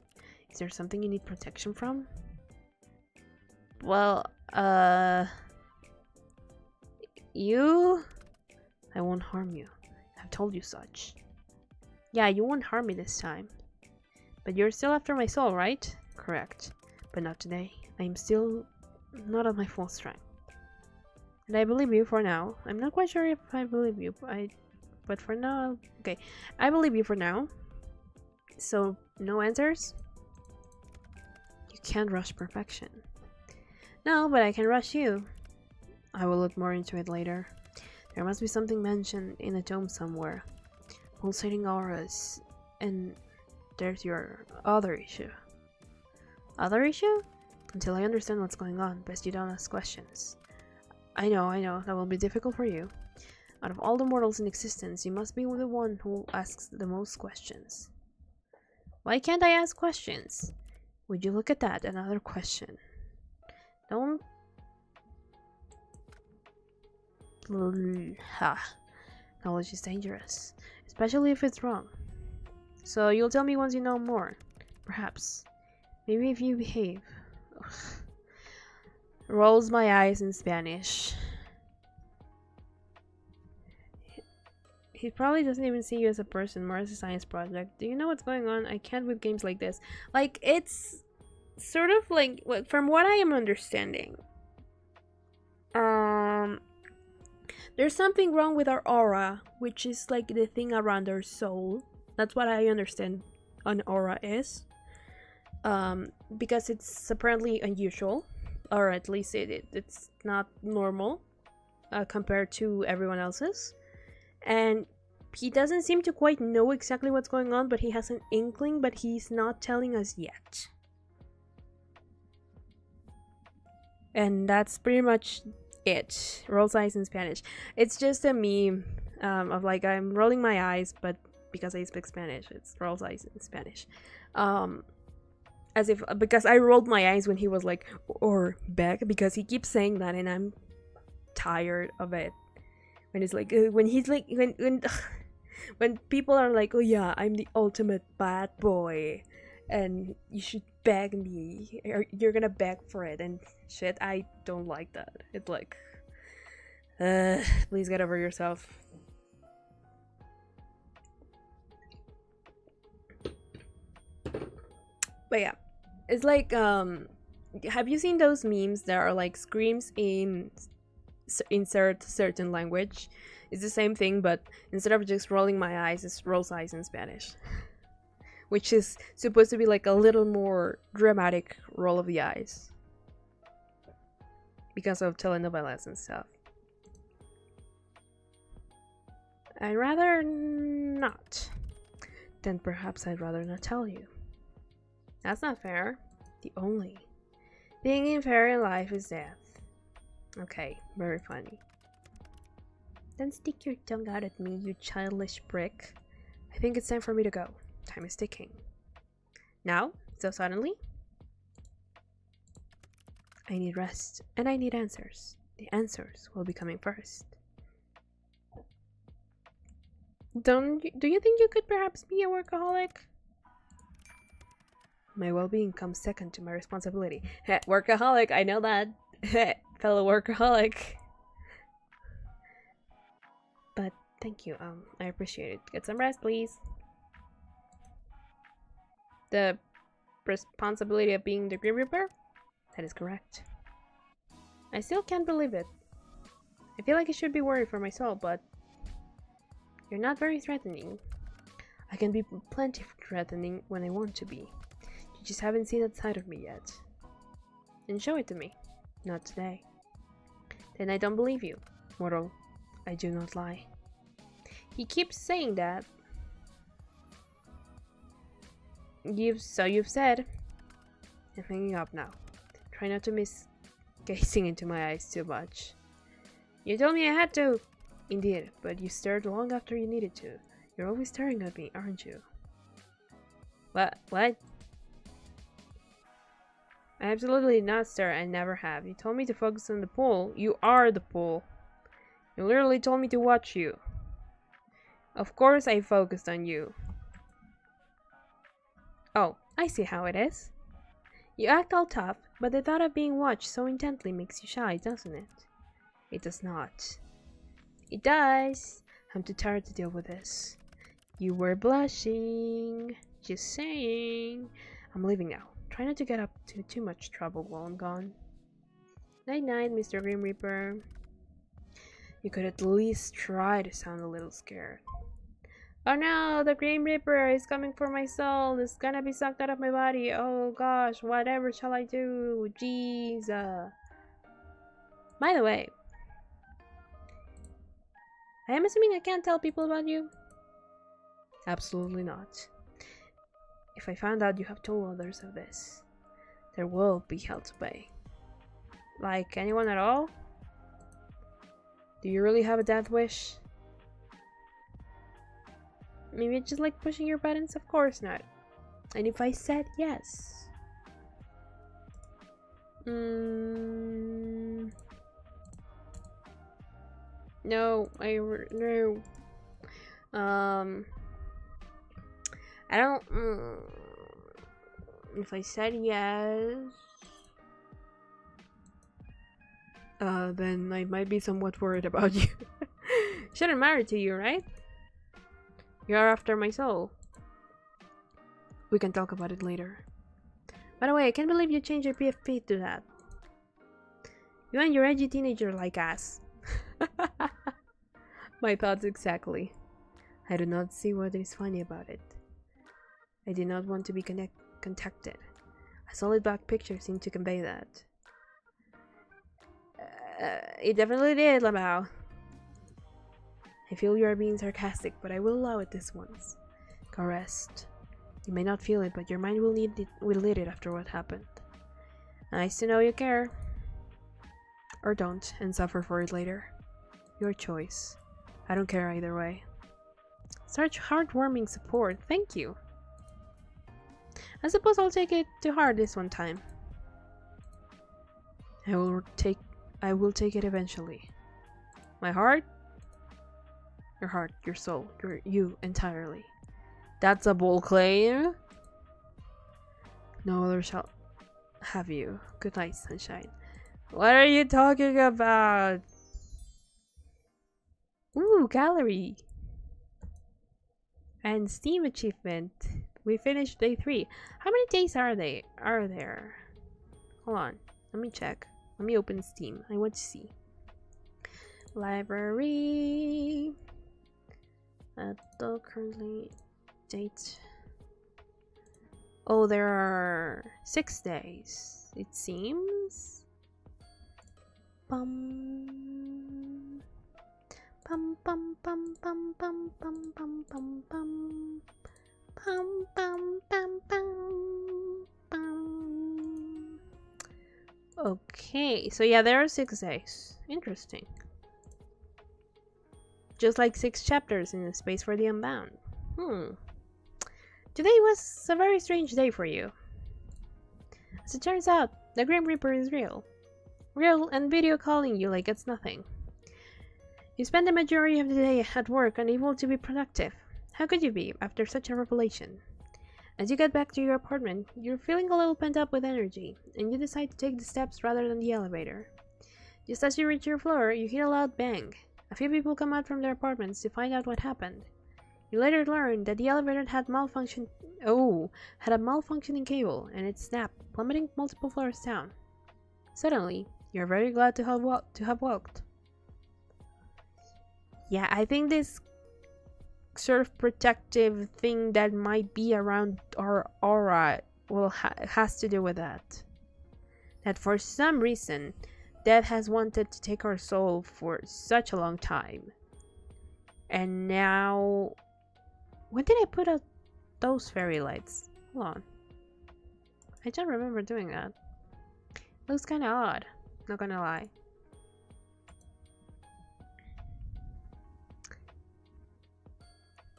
Is there something you need protection from? Well, you? I won't harm you. I've told you such. Yeah, you won't harm me this time. But you're still after my soul, right? Correct. But not today. I am still not at my full strength. And I believe you for now. I'm not quite sure if I believe you, but for now... Okay, I believe you for now. So, no answers? You can't rush perfection. No, but I can rush you. I will look more into it later. There must be something mentioned in a tome somewhere. Pulsating auras. And there's your other issue. Other issue? Until I understand what's going on, best you don't ask questions. I know, that will be difficult for you. Out of all the mortals in existence, you must be the one who asks the most questions. Why can't I ask questions? Would you look at that? Another question. Don't... Knowledge is dangerous, especially if it's wrong. So you'll tell me once you know more. Perhaps. Maybe if you behave. Ugh. Rolls my eyes in Spanish. He probably doesn't even see you as a person, more as a science project. Do you know what's going on? I can't with games like this. Like, it's sort of like, from what I am understanding, there's something wrong with our aura, which is like the thing around our soul. That's what I understand an aura is. Because it's apparently unusual, or at least it's not normal compared to everyone else's. And he doesn't seem to quite know exactly what's going on, but he has an inkling, but he's not telling us yet. And that's pretty much it. Rolls eyes in Spanish. It's just a meme of like, I'm rolling my eyes, but because I speak Spanish, it's rolls eyes in Spanish. As if, because I rolled my eyes when he was like, or back, because he keeps saying that and I'm tired of it. When it's like, when he's like, when people are like, oh yeah, I'm the ultimate bad boy and you should beg me, or you're gonna beg for it and shit, I don't like that. It's like, please get over yourself. But yeah, it's like, have you seen those memes that are like screams in insert certain language? It's the same thing, but instead of just rolling my eyes, it's rolls eyes in Spanish, which is supposed to be like a little more dramatic roll of the eyes because of telenovelas and stuff. I'd rather not. Then perhaps I'd rather not tell you. That's not fair. The only thing fair in life is death. Okay, very funny. Don't stick your tongue out at me, you childish prick. I think it's time for me to go. Time is ticking. Now? So suddenly? I need rest, and I need answers. The answers will be coming first. Do you think you could perhaps be a workaholic? My well-being comes second to my responsibility. Workaholic, I know that. Fellow workaholic. But thank you, I appreciate it. Get some rest, please. The responsibility of being the Grim Reaper? That is correct. I still can't believe it. I feel like I should be worried for my soul, but you're not very threatening. I can be plenty threatening when I want to be. You just haven't seen that side of me yet. Then show it to me. Not today. Then I don't believe you. Mortal, I do not lie. He keeps saying that. You've said. I'm hanging up now. Try not to miss gazing into my eyes too much. You told me I had to. Indeed, but you stared long after you needed to. You're always staring at me, aren't you? What? I absolutely not stare. I never have. You told me to focus on the pool. You are the pool. You literally told me to watch you. Of course I focused on you. Oh, I see how it is. You act all tough, but the thought of being watched so intently makes you shy, doesn't it? It does not. It does. I'm too tired to deal with this. You were blushing. Just saying. I'm leaving now. Try not to get up to too much trouble while I'm gone. Night night, Mr. Grim Reaper. You could at least try to sound a little scared. Oh no, the Grim Reaper is coming for my soul. It's gonna be sucked out of my body. Oh gosh, whatever shall I do? Jeez. By the way, I am assuming I can't tell people about you? Absolutely not. If I found out you have told others of this, there will be hell to pay. Like anyone at all? Do you really have a death wish? Maybe it's just like pushing your buttons? Of course not. And if I said yes, No, no. I don't. If I said yes, then I might be somewhat worried about you. Shouldn't matter to you, right? You are after my soul. We can talk about it later. By the way, I can't believe you changed your PFP to that. You and your edgy teenager like ass. My thoughts exactly. I do not see what is funny about it. I did not want to be contacted. A solid black picture seemed to convey that. It definitely did, Lamau. I feel you are being sarcastic, but I will allow it this once. Caressed. You may not feel it, but your mind will need it after what happened. Nice to know you care. Or don't, and suffer for it later. Your choice. I don't care either way. Such heartwarming support, thank you. I suppose I'll take it to heart this one time. I will take it eventually. My heart? Your heart, your soul, you entirely. That's a bold claim. No other shall have you. Good night, sunshine. What are you talking about? Ooh, gallery. And Steam achievement. We finished day 3. How many days are there? Hold on. Let me check. Let me open Steam. I want to see. Library. Currently date. Oh, there are 6 days. It seems. Bum. Bum bum bum bum bum bum bum bum bum. Bum bum bum bum bum. Okay, so yeah, there are 6 days. Interesting. Just like 6 chapters in the Space for the Unbound. Today was a very strange day for you. As it turns out, the Grim Reaper is real. Real and video calling you like it's nothing. You spend the majority of the day at work unable to be productive. How could you be, after such a revelation? As you get back to your apartment, you're feeling a little pent up with energy, and you decide to take the steps rather than the elevator. Just as you reach your floor, you hear a loud bang. A few people come out from their apartments to find out what happened. You later learn that the elevator had a malfunctioning cable, and it snapped, plummeting multiple floors down. Suddenly, you're very glad to have walked. Yeah, I think this sort of protective thing that might be around our aura has to do with that. That for some reason, Death has wanted to take our soul for such a long time. And now... When did I put out those fairy lights? Hold on. I don't remember doing that. Looks kinda odd, not gonna lie.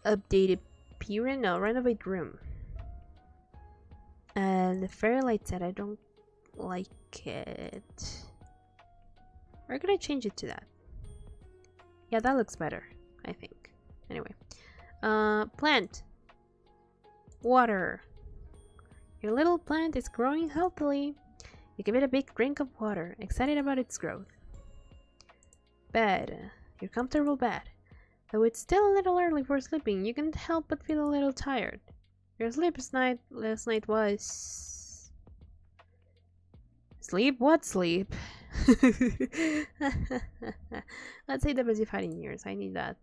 Updated appearance? No, renovate room. And the fairy light said I don't like it. Or could I change it to that? Yeah, that looks better, I think. Anyway. Plant. Water. Your little plant is growing healthily. You give it a big drink of water, excited about its growth. Bed. Your comfortable bed. Though it's still a little early for sleeping, you can't help but feel a little tired. Your sleep last night was... Sleep? What sleep? Let's say the busy fighting years. I need that.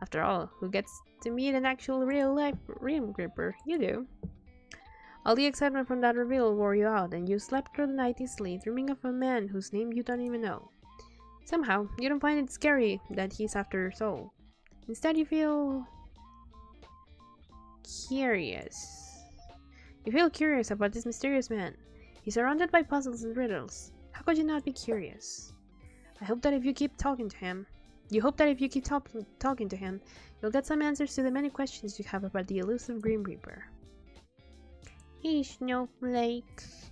After all, who gets to meet an actual real-life Grim Reaper? You do. All the excitement from that reveal wore you out, and you slept through the night easily, dreaming of a man whose name you don't even know. Somehow, you don't find it scary that he's after your soul. Instead, you feel... curious. You feel curious about this mysterious man. He's surrounded by puzzles and riddles. How could you not be curious? I hope that if you keep talking to him, you'll get some answers to the many questions you have about the elusive Grim Reaper. Hey, snowflakes.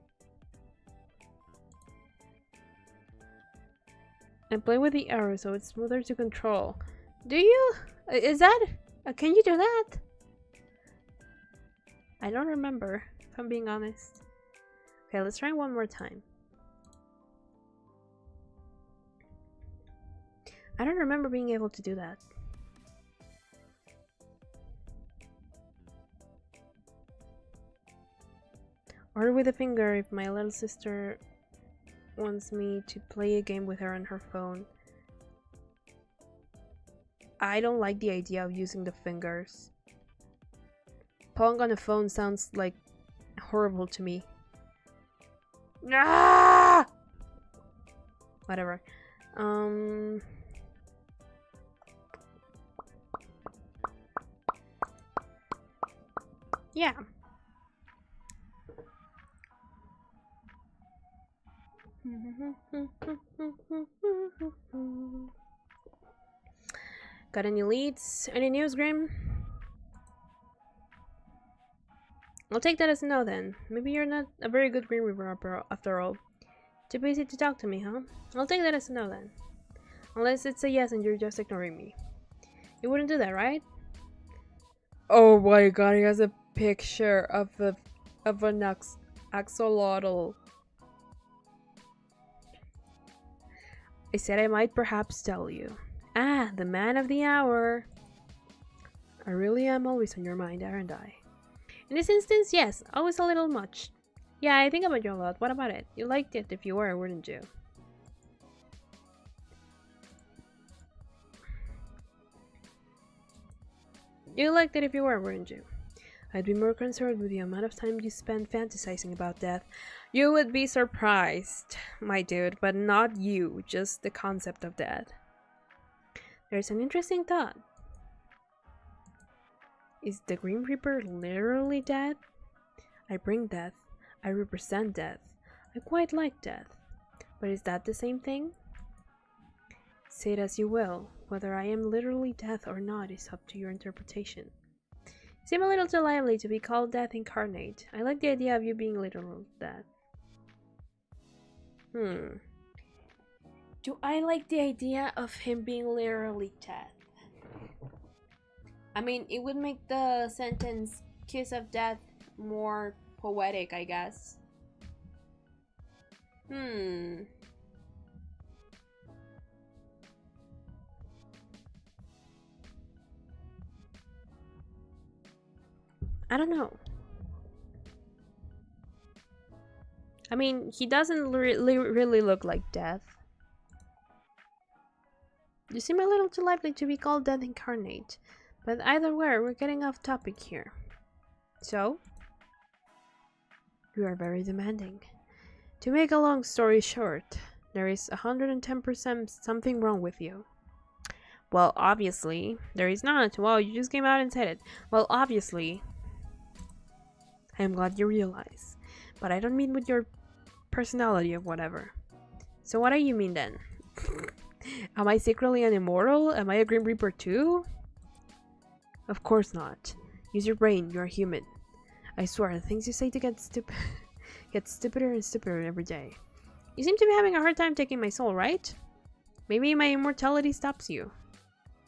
And play with the arrow so it's smoother to control. Do you? Is that? Can you do that? I don't remember, if I'm being honest. Okay, let's try one more time. I don't remember being able to do that. Or with a finger if my little sister wants me to play a game with her on her phone. I don't like the idea of using the fingers. Pong on a phone sounds like horrible to me. Ah! Whatever. Yeah. Got any leads? Any news, Grim? I'll take that as a no then. Maybe you're not a very good Green Reaper after all. Too busy to talk to me, huh? I'll take that as a no then. Unless it's a yes and you're just ignoring me. You wouldn't do that, right? Oh my god, he has a picture of an axolotl. I said I might perhaps tell you. Ah, the man of the hour. I really am always on your mind, aren't I? In this instance, yes, always a little much. Yeah, I think about you a lot. What about it? You liked it if you were, wouldn't you? You liked it if you were, wouldn't you? I'd be more concerned with the amount of time you spend fantasizing about death. You would be surprised, my dude, but not you, just the concept of death. There's an interesting thought. Is the Grim Reaper literally death? I bring death. I represent death. I quite like death. But is that the same thing? Say it as you will. Whether I am literally death or not is up to your interpretation. Seem a little too lively to be called death incarnate. I like the idea of you being literal death. Do I like the idea of him being literally death? I mean, it would make the sentence kiss of death more poetic, I guess. I don't know. I mean, he doesn't really look like death. You seem a little too lively to be called death incarnate. But either way, we're getting off topic here. So? You are very demanding. To make a long story short, there is 110% something wrong with you. Well, obviously, there is not. Well, you just came out and said it. Well, obviously, I am glad you realize. But I don't mean with your personality or whatever. So what do you mean then? Am I secretly an immortal? Am I a Grim Reaper too? Of course not. Use your brain, you're human. I swear, the things you say to get stupider and stupider every day. You seem to be having a hard time taking my soul, right? Maybe my immortality stops you.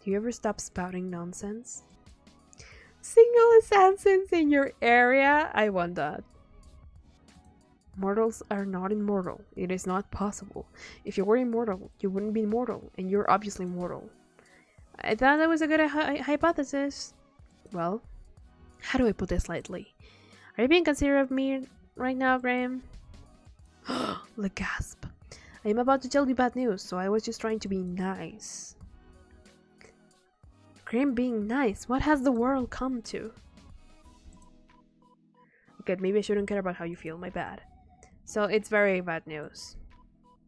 Do you ever stop spouting nonsense? Single assassins in your area? I want that. Mortals are not immortal. It is not possible. If you were immortal, you wouldn't be mortal, and you're obviously mortal. I thought that was a good hypothesis. Well, how do I put this lightly? Are you being considerate of me right now, Graham? The gasp. I am about to tell you bad news, so I was just trying to be nice. Graham being nice? What has the world come to? Okay, maybe I shouldn't care about how you feel, my bad. So it's very bad news.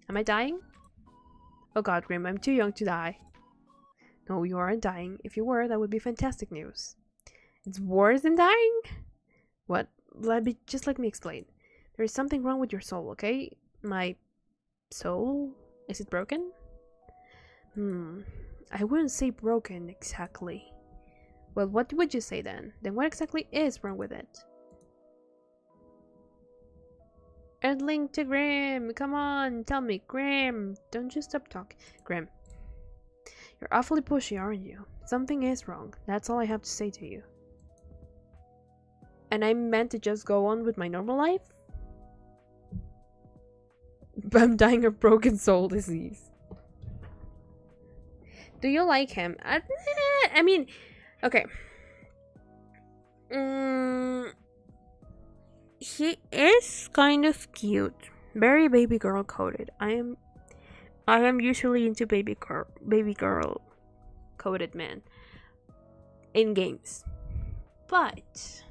Am I dying? Oh god, Grim, I'm too young to die. No, you aren't dying. If you were, that would be fantastic news. It's worse than dying? What? Just let me explain. There is something wrong with your soul, okay? My soul? Is it broken? I wouldn't say broken exactly. Well, what would you say then? Then what exactly is wrong with it? Add link to Grim. Come on, tell me, Grim. Don't just stop talking. Grim. You're awfully pushy, aren't you? Something is wrong. That's all I have to say to you. And I'm meant to just go on with my normal life? But I'm dying of broken soul disease. Do you like him? I mean, okay. He is kind of cute. Very baby girl coded. I am usually into baby girl coded man in games. But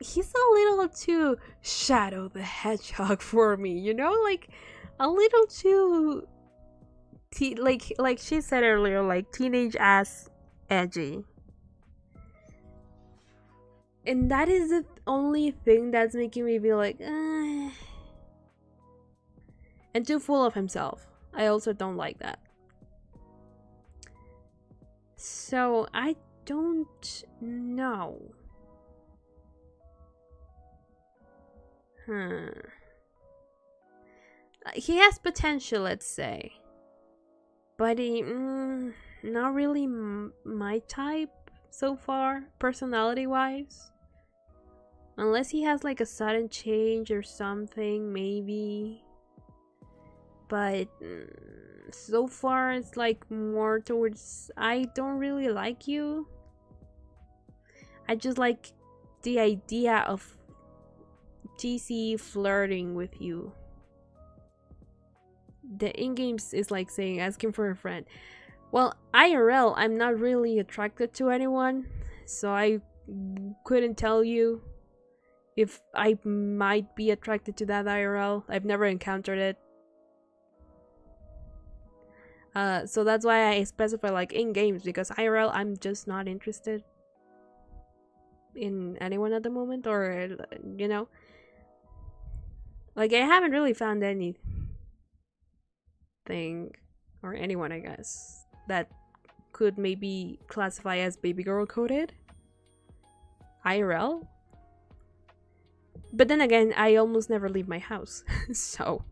he's a little too Shadow the Hedgehog for me, you know? Like a little too like she said earlier, like teenage ass edgy. And that is the only thing that's making me be like, and too full of himself. I also don't like that. So I don't know. He has potential, let's say. But he, not really my type so far, personality-wise. Unless he has like a sudden change or something, maybe. But so far it's like more towards, I don't really like you. I just like the idea of TC flirting with you. The in-games is like saying, asking for a friend. Well, IRL, I'm not really attracted to anyone, so I couldn't tell you if I might be attracted to that IRL. I've never encountered it. So that's why I specify like in-games, because IRL, I'm just not interested in anyone at the moment, or, you know. Like, I haven't really found anything, or anyone, I guess, that could maybe classify as baby girl coded IRL. But then again, I almost never leave my house. So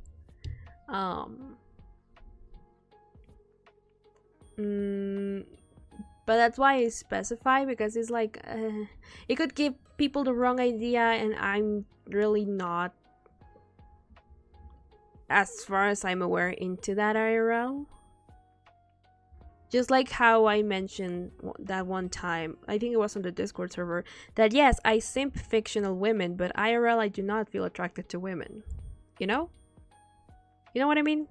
but that's why I specify, because it's like it could give people the wrong idea, and I'm really not, as far as I'm aware, into that IRL. Just like how I mentioned that one time, I think it was on the Discord server, that yes, I simp fictional women, but IRL I do not feel attracted to women. You know? You know what I mean?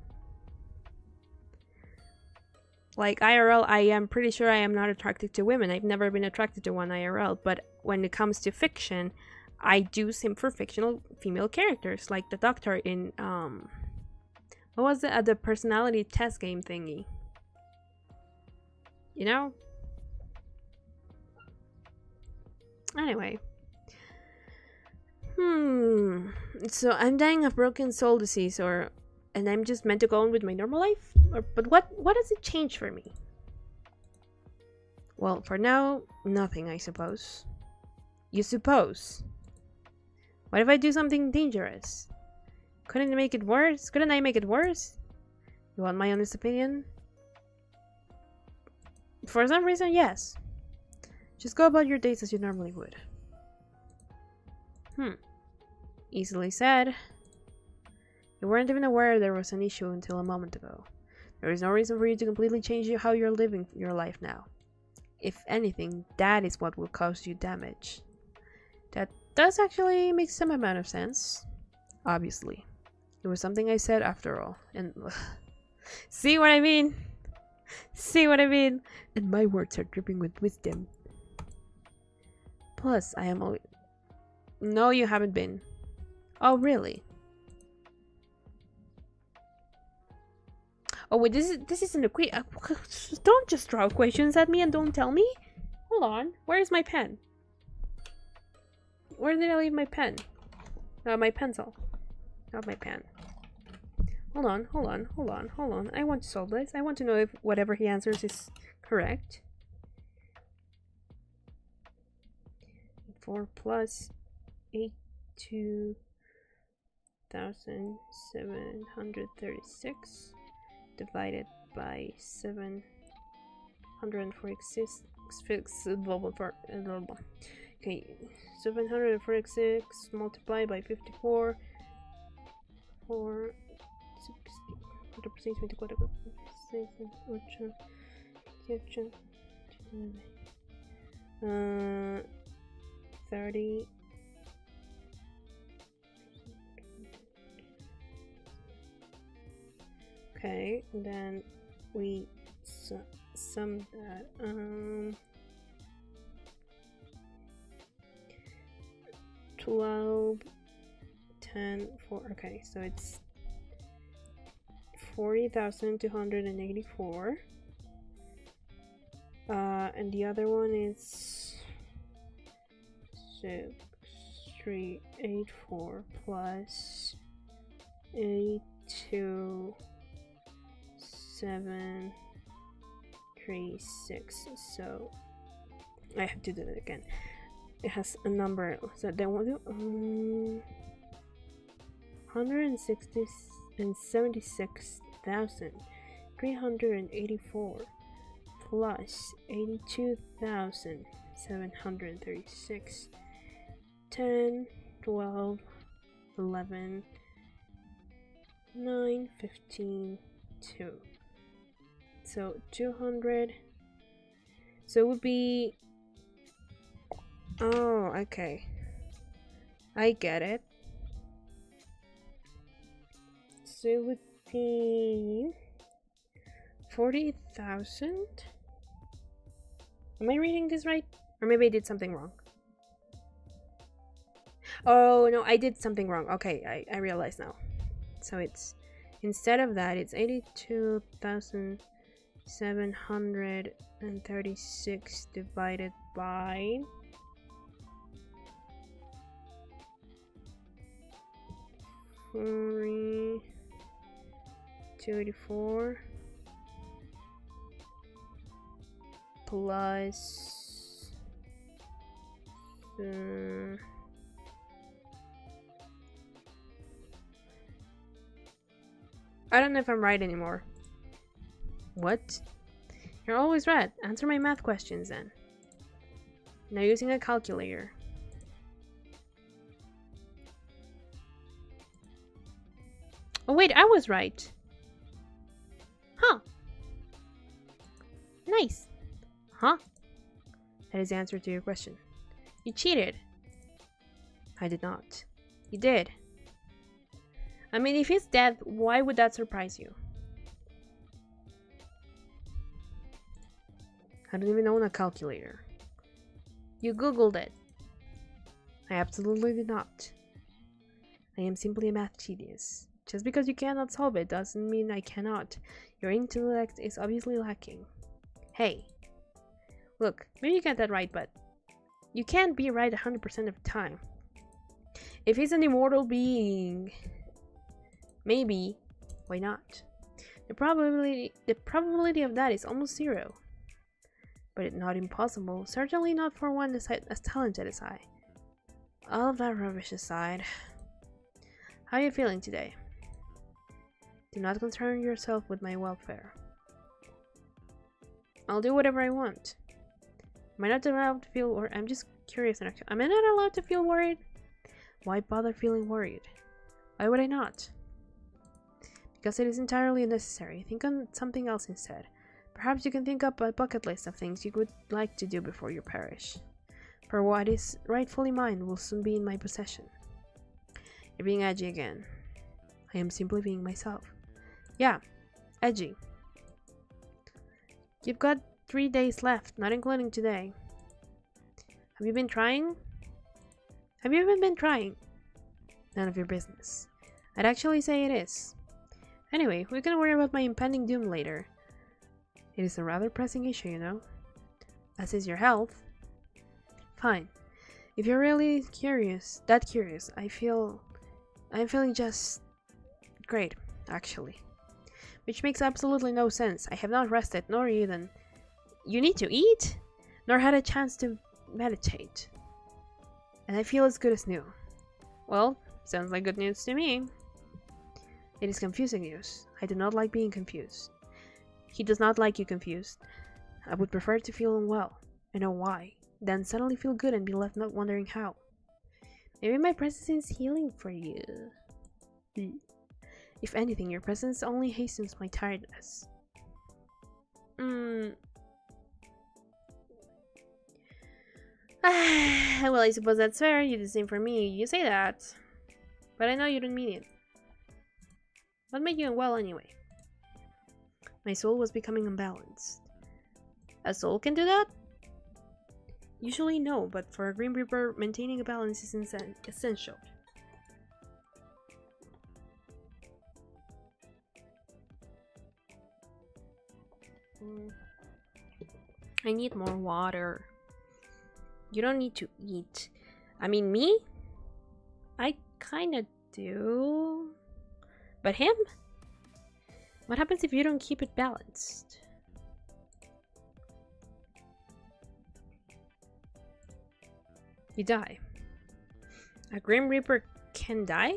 Like IRL, I am pretty sure I am not attracted to women. I've never been attracted to one IRL, but when it comes to fiction, I do simp for fictional female characters, like the doctor in what was it, the personality test game thingy? You know? Anyway. So I'm dying of broken soul disease, and I'm just meant to go on with my normal life? But what does it change for me? Well, for now, nothing, I suppose. You suppose? What if I do something dangerous? Couldn't I make it worse? Couldn't I make it worse? You want my honest opinion? For some reason, yes. Just go about your days as you normally would. Easily said. You weren't even aware there was an issue until a moment ago. There is no reason for you to completely change how you're living your life now. If anything, that is what will cause you damage. That does actually make some amount of sense. Obviously. It was something I said after all. And see what I mean? See what I mean? And my words are dripping with wisdom. Plus, I am always... No, you haven't been. Oh, really? Oh wait, this isn't a quiz. Don't just throw questions at me and don't tell me. Hold on, where's my pen? Where did I leave my pen? My pencil. Not my pen. Hold on. I want to solve this. I want to know if whatever he answers is correct. 4 plus 8 82,736 divided by 746. Okay, 746 multiplied by 54. 4, 60, 24, 30. Okay, and then we sum that. 12, 10, 4. Okay, so it's 40,284. And the other one is 6384 plus 82736. So I have to do that again. It has a number, so then we'll do 176,384 plus 82,736. 10, 12, 11, 9, 15, 2. So 200. So it would be. Oh, okay. I get it. So it would be 40,000. Am I reading this right? Or maybe I did something wrong. Oh, no, I did something wrong. Okay, I realize now. So it's, instead of that, it's 82,736 divided by 284 plus I don't know if I'm right anymore. What? You're always right. Answer my math questions then. Now using a calculator. Oh wait, I was right. Huh. Nice. Huh? That is the answer to your question. You cheated. I did not. You did. I mean, if he's dead, why would that surprise you? I don't even own a calculator. You Googled it. I absolutely did not. I am simply a math genius. Just because you cannot solve it doesn't mean I cannot. Your intellect is obviously lacking. Hey. Look, maybe you got that right, but you can't be right 100% of the time. If he's an immortal being, maybe, why not? The probability of that is almost zero. But it's not impossible, certainly not for one as talented as I. All of that rubbish aside, how are you feeling today? Do not concern yourself with my welfare. I'll do whatever I want. Am I not allowed to feel worried? I'm just curious. Am I not allowed to feel worried? Why bother feeling worried? Why would I not? Because it is entirely unnecessary. Think on something else instead. Perhaps you can think up a bucket list of things you would like to do before you perish. For what is rightfully mine will soon be in my possession. You're being edgy again. I am simply being myself. Yeah, edgy. You've got 3 days left, not including today. Have you been trying? Have you even been trying? None of your business. I'd actually say it is. Anyway, we can worry about my impending doom later. It is a rather pressing issue, you know. As is your health. Fine. If you're really curious, I'm feeling just great, actually. Which makes absolutely no sense. I have not rested, nor eaten. You need to eat? Nor had a chance to meditate. And I feel as good as new. Well, sounds like good news to me. It is confusing news. I do not like being confused. He does not like you confused. I would prefer to feel unwell and know why, than suddenly feel good and be left not wondering how. Maybe my presence is healing for you. If anything, your presence only hastens my tiredness. Well, I suppose that's fair. You do the same for me. You say that. But I know you don't mean it. What made you unwell anyway? My soul was becoming unbalanced. A soul can do that? Usually no, but for a Grim Reaper, maintaining a balance is essential. I need more water. You don't need to eat. I mean, me? I kinda do. But him? What happens if you don't keep it balanced? You die. A Grim Reaper can die?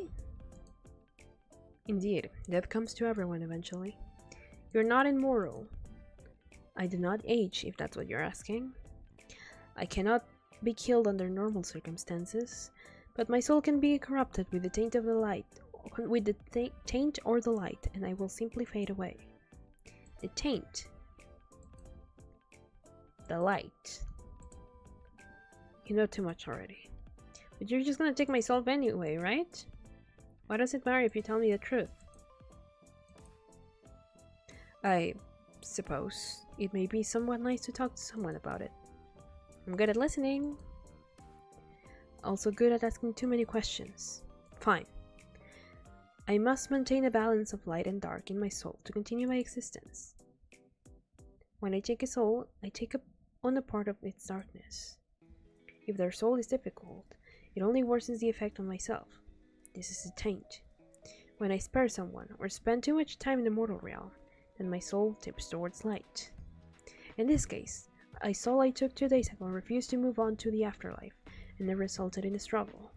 Indeed, death comes to everyone eventually. You're not immortal. I do not age, if that's what you're asking. I cannot be killed under normal circumstances, but my soul can be corrupted with the taint of the light, with the taint or the light, and I will simply fade away. The taint. The light. You know too much already. But you're just gonna take my soul anyway, right? Why does it matter if you tell me the truth? I suppose it may be somewhat nice to talk to someone about it. I'm good at listening. Also good at asking too many questions. Fine. I must maintain a balance of light and dark in my soul to continue my existence. When I take a soul, I take on a part of its darkness. If their soul is difficult, it only worsens the effect on myself. This is a taint. When I spare someone or spend too much time in the mortal realm, then my soul tips towards light. In this case, a soul I took 2 days ago refused to move on to the afterlife, and it resulted in a struggle.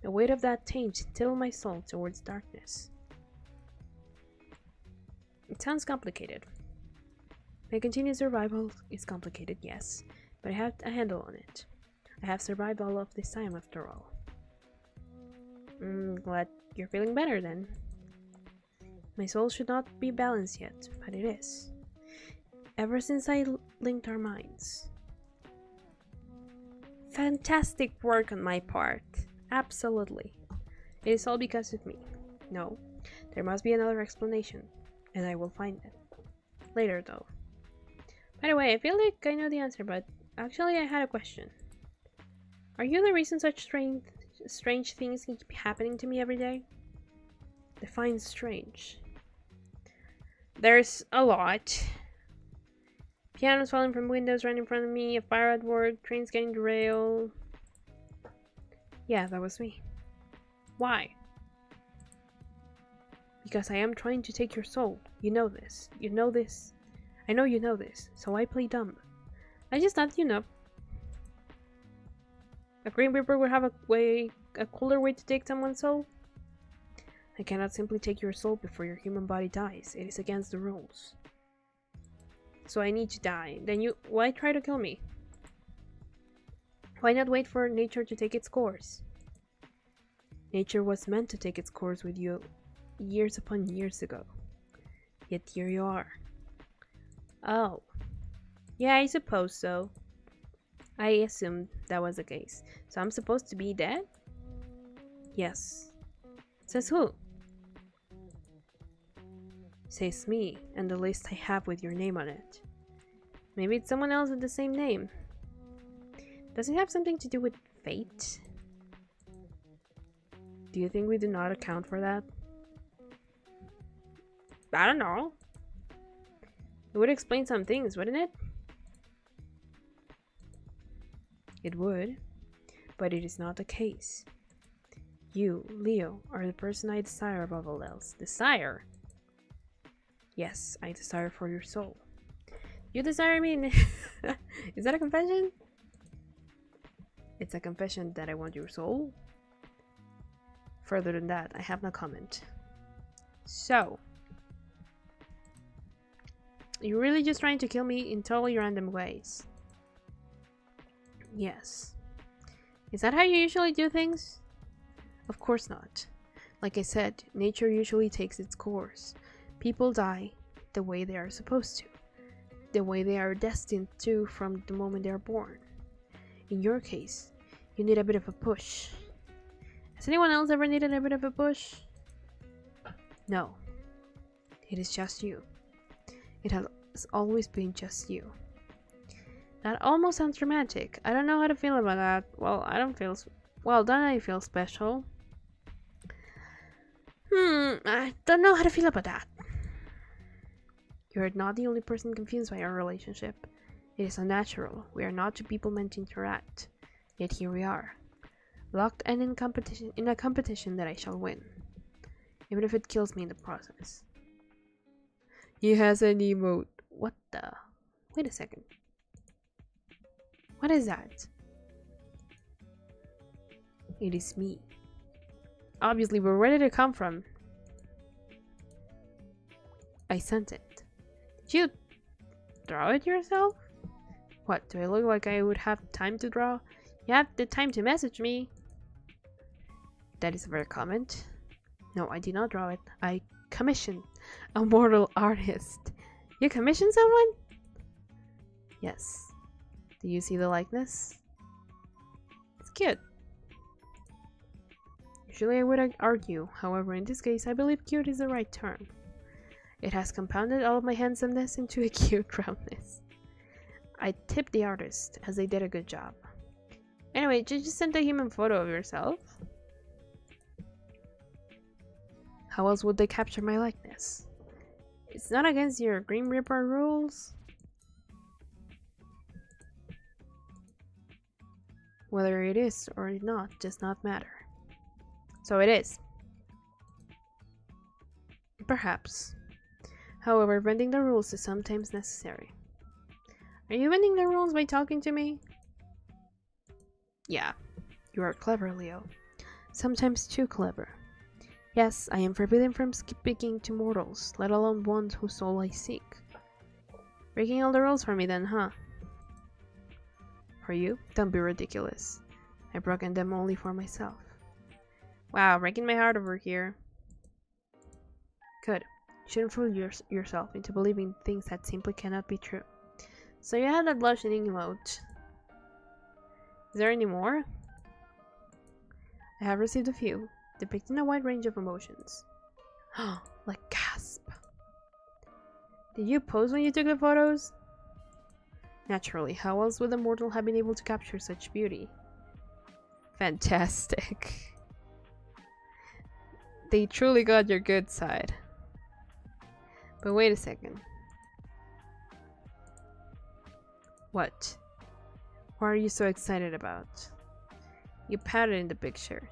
The weight of that taint tilted my soul towards darkness. It sounds complicated. My continued survival is complicated, yes, but I have a handle on it. I have survived all of this time after all. Glad you're feeling better then. My soul should not be balanced yet, but it is. Ever since I linked our minds. Fantastic work on my part. Absolutely. It is all because of me. No, there must be another explanation, and I will find it. Later though. By the way, I feel like I know the answer, but actually I had a question. Are you the reason such strange things keep happening to me every day? Define strange. There's a lot. Pianos falling from windows right in front of me, a fire at work, trains getting derailed. Yeah, that was me. Why? Because I am trying to take your soul. You know this. You know this. I know you know this, so I play dumb. I just thought, you know, a Green Reaper would have a cooler way to take someone's soul. I cannot simply take your soul before your human body dies. It is against the rules. So I need to die. Then why try to kill me? Why not wait for nature to take its course? Nature was meant to take its course with you years upon years ago. Yet here you are. Oh. Yeah, I suppose so. I assumed that was the case. So I'm supposed to be dead? Yes. Says who? Says me, and the list I have with your name on it. Maybe it's someone else with the same name. Does it have something to do with fate? Do you think we do not account for that? I don't know. It would explain some things, wouldn't it? It would, but it is not the case. You, Leo, are the person I desire above all else. Desire? Yes, I desire for your soul. You desire me? Is that a confession? It's a confession that I want your soul? Further than that, I have no comment. So, you're really just trying to kill me in totally random ways. Yes. Is that how you usually do things? Of course not. Like I said, nature usually takes its course. People die the way they are supposed to. The way they are destined to from the moment they are born. In your case, you need a bit of a push. Has anyone else ever needed a bit of a push? No. It is just you. It has always been just you. That almost sounds romantic. I don't know how to feel about that. Well, I don't feel... Well, don't I feel special? I don't know how to feel about that. You're not the only person confused by our relationship. It is unnatural. We are not two people meant to interact. Yet here we are. Locked and in a competition that I shall win. Even if it kills me in the process. He has an emote. What the? Wait a second. What is that? It is me. Obviously, but where did it come from? I sent it. Did you draw it yourself? What, do I look like I would have time to draw? You have the time to message me. That is a rare comment. No, I did not draw it. I commissioned a mortal artist. You commissioned someone? Yes. Do you see the likeness? It's cute. Usually I would argue, however in this case I believe cute is the right term. It has compounded all of my handsomeness into a cute roundness. I tipped the artist, as they did a good job. Anyway, did you just send a human photo of yourself? How else would they capture my likeness? It's not against your Grim Reaper rules? Whether it is or not does not matter. So it is. Perhaps. However, bending the rules is sometimes necessary. Are you bending the rules by talking to me? Yeah, you are clever, Leo. Sometimes too clever. Yes, I am forbidden from speaking to mortals, let alone one whose soul I seek. Breaking all the rules for me then, huh? For you? Don't be ridiculous. I've broken them only for myself. Wow, breaking my heart over here. Good. You shouldn't fool yourself into believing things that simply cannot be true. So you have that blushing emote. Is there any more? I have received a few, depicting a wide range of emotions. Like gasp. Did you pose when you took the photos? Naturally, how else would a mortal have been able to capture such beauty? Fantastic. They truly got your good side. But wait a second. What? What are you so excited about? You pouted in the picture.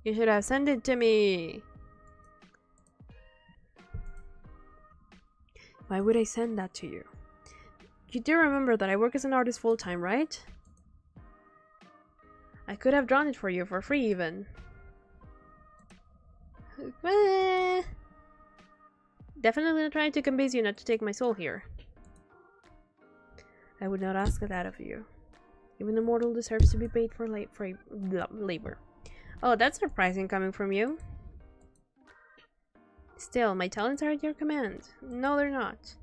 You should have sent it to me. Why would I send that to you? You do remember that I work as an artist full-time, right? I could have drawn it for you for free even. Definitely not trying to convince you not to take my soul here. I would not ask that of you. Even a mortal deserves to be paid for labor. Oh, that's surprising coming from you. Still, my talents are at your command. No, they're not.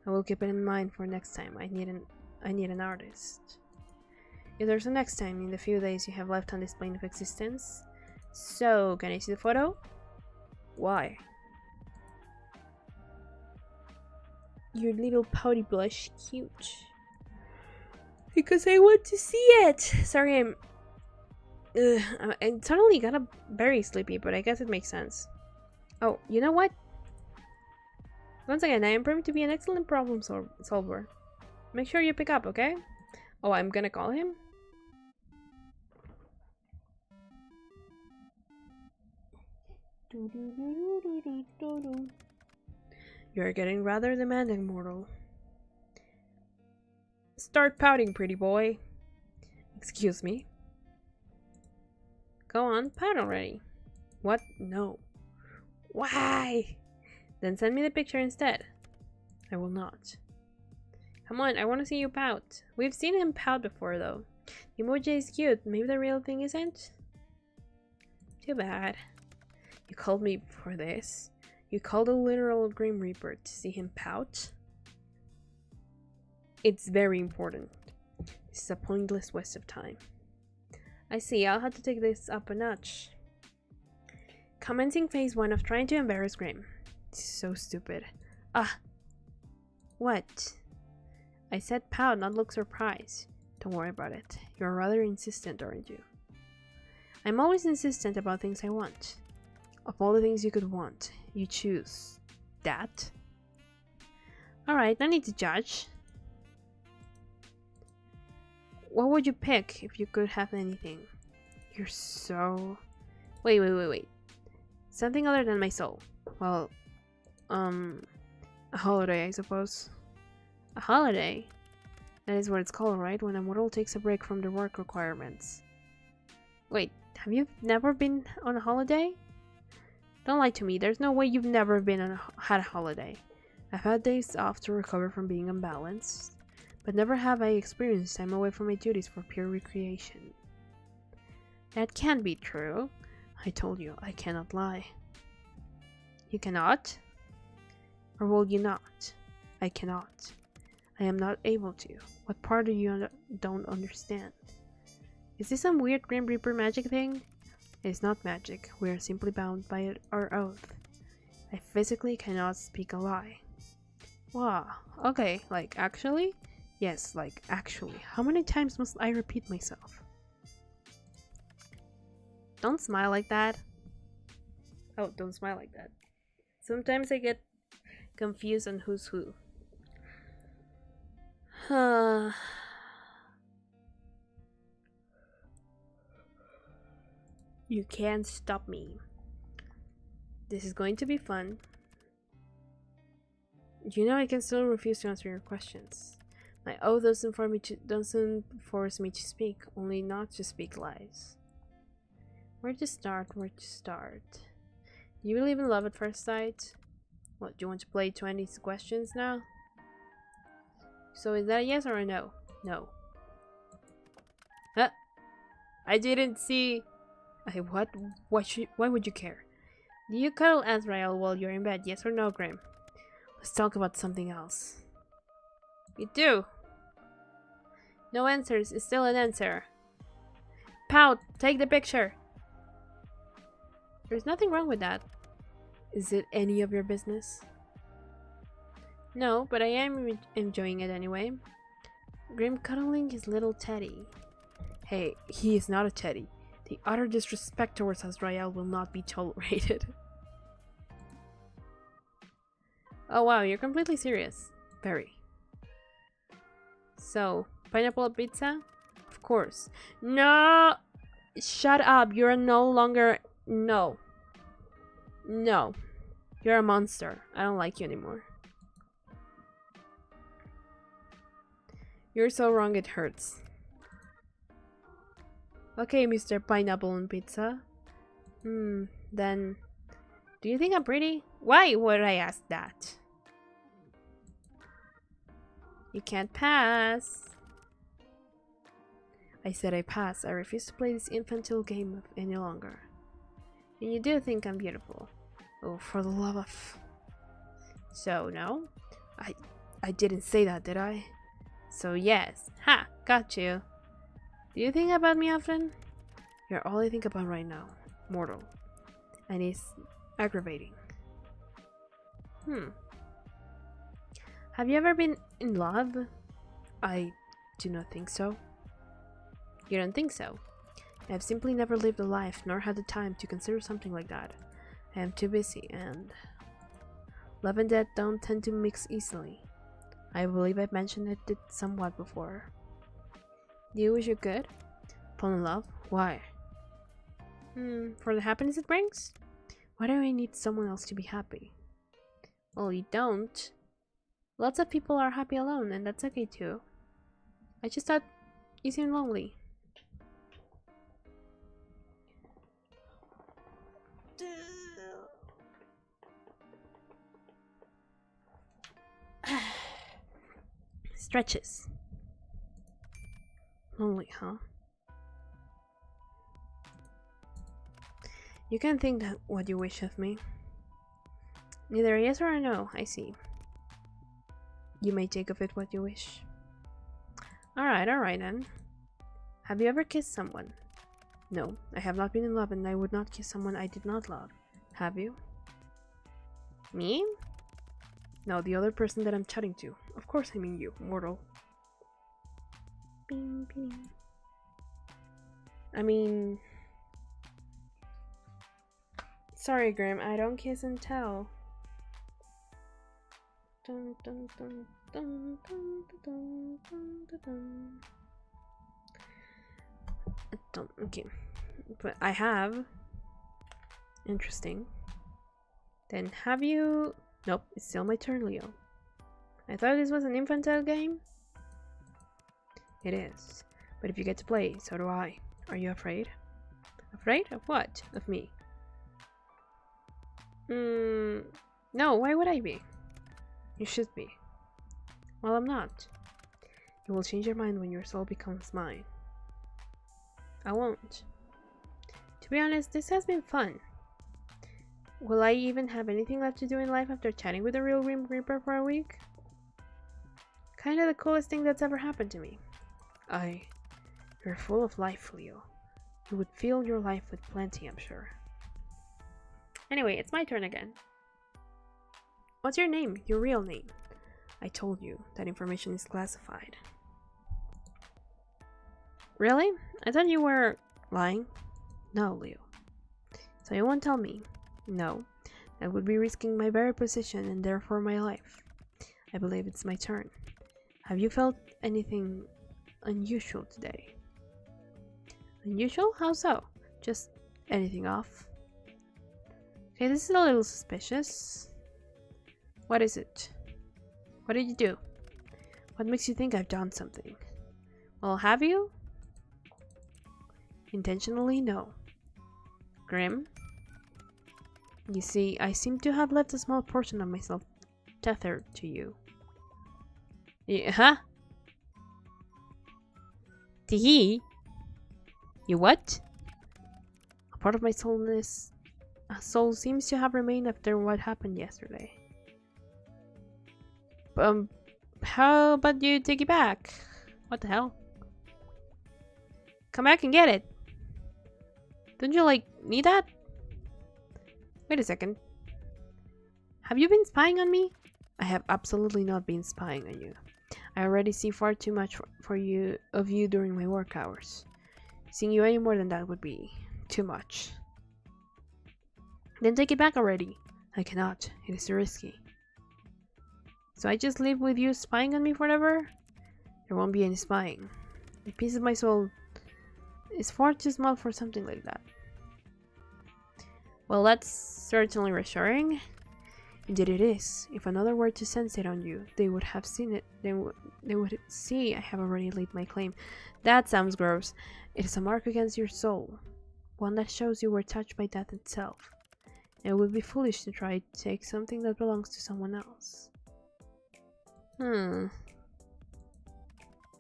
I will keep it in mind for next time. I need an artist. If there's a next time in the few days you have left on this plane of existence. So, can I see the photo? Why? Your little pouty blush cute. Because I want to see it! Sorry, I suddenly got very sleepy, but I guess it makes sense. Oh, you know what? Once again, I am proving to be an excellent problem solver. Make sure you pick up, okay? Oh, I'm gonna call him? You're getting rather demanding, mortal. Start pouting, pretty boy. Excuse me. Go on, pout already. What? No. Why? Then send me the picture instead. I will not. Come on, I want to see you pout. We've seen him pout before though. The emoji is cute. Maybe the real thing isn't? Too bad. You called me for this? You called a literal Grim Reaper to see him pout? It's very important. This is a pointless waste of time. I see, I'll have to take this up a notch. Commencing phase 1 of trying to embarrass Grim. This is so stupid. Ah! What? I said pout, not look surprised. Don't worry about it. You're rather insistent, aren't you? I'm always insistent about things I want. Of all the things you could want, you choose that? Alright, no need to judge. What would you pick if you could have anything? You're so... Wait. Something other than my soul. Well, a holiday, I suppose. A holiday? That is what it's called, right? When a mortal takes a break from their work requirements. Wait, have you never been on a holiday? Don't lie to me, there's no way you've never been had a holiday. I've had days off to recover from being unbalanced, but never have I experienced time away from my duties for pure recreation. That can't be true. I told you, I cannot lie. You cannot? Or will you not? I cannot. I am not able to. What part do you don't understand? Is this some weird Grim Reaper magic thing? It is not magic. We are simply bound by our oath. I physically cannot speak a lie. Wow. Okay, like actually? Yes, like actually. How many times must I repeat myself? Don't smile like that. Oh, don't smile like that. Sometimes I get confused on who's who. You can't stop me. This is going to be fun. You know I can still refuse to answer your questions. My oath doesn't force me to speak, only not to speak lies. Where to start? Do you believe in love at first sight? What, do you want to play 20 questions now? So is that a yes or a no? No. Huh? I didn't see... Okay, what? Why would you care? Do you cuddle Azrael while you're in bed? Yes or no, Grim? Let's talk about something else. You do. No answers is still an answer. Pout! Take the picture! There's nothing wrong with that. Is it any of your business? No, but I am enjoying it anyway. Grim cuddling his little teddy. Hey, he is not a teddy. The utter disrespect towards Azrael will not be tolerated. Oh wow, you're completely serious. Very. So, pineapple pizza? Of course. No! Shut up, you're no longer... No. No. You're a monster. I don't like you anymore. You're so wrong it hurts. Okay, Mr. Pineapple and Pizza. Then... Do you think I'm pretty? Why would I ask that? You can't pass. I said I pass. I refuse to play this infantile game any longer. And you do think I'm beautiful. Oh, for the love of... So, no? I didn't say that, did I? So, yes. Ha! Got you. Do you think about me often? You're all I think about right now. Mortal. And it's aggravating. Have you ever been in love? I do not think so. You don't think so? I have simply never lived a life, nor had the time to consider something like that. I am too busy, and... Love and death don't tend to mix easily. I believe I've mentioned it somewhat before. Do you wish you could? Fall in love? Why? For the happiness it brings? Why do I need someone else to be happy? Well, you don't. Lots of people are happy alone, and that's okay too. I just thought you seemed lonely. Stretches. Lonely, huh? You can think that what you wish of me. Neither a yes or a no, I see. You may take of it what you wish. Alright then. Have you ever kissed someone? No, I have not been in love and I would not kiss someone I did not love. Have you? Me? No, the other person that I'm chatting to. Of course I mean you, mortal. Bing, bing. I mean... Sorry, Grim, I don't kiss and tell. Dun, dun, dun, dun, dun, dun, dun, dun, dun. Okay, but I have. Interesting. Then have you? Nope, it's still my turn, Leo. I thought this was an infantile game. It is, but if you get to play, so do I. Are you afraid? Afraid of what? Of me? No, why would I be? You should be. Well, I'm not. You will change your mind when your soul becomes mine. I won't. To be honest, this has been fun. Will I even have anything left to do in life after chatting with the real Grim Reaper for a week? Kinda the coolest thing that's ever happened to me. You're full of life, Leo. You would fill your life with plenty, I'm sure. Anyway, it's my turn again. What's your name? Your real name? I told you, that information is classified. Really? I thought you were lying. No, Leo. So you won't tell me? No. That would be risking my very position and therefore my life. I believe it's my turn. Have you felt anything unusual today? Unusual? How so? Just anything off? Okay, this is a little suspicious. What is it? What did you do? What makes you think I've done something? Well, have you? Intentionally, no. Grim? You see, I seem to have left a small portion of myself tethered to you. Yeah, huh? Tee? You what? A part of my soul seems to have remained after what happened yesterday. How about you take it back? What the hell? Come back and get it. Don't you, like, need that? Wait a second. Have you been spying on me? I have absolutely not been spying on you. I already see far too much of you during my work hours. Seeing you any more than that would be too much. Then take it back already. I cannot. It is too risky. So I just live with you spying on me forever? There won't be any spying. A piece of my soul is far too small for something like that. Well, that's certainly reassuring. Indeed it is. If another were to sense it on you, they would have seen it. They would see I have already laid my claim. That sounds gross. It is a mark against your soul. One that shows you were touched by death itself. And it would be foolish to try to take something that belongs to someone else.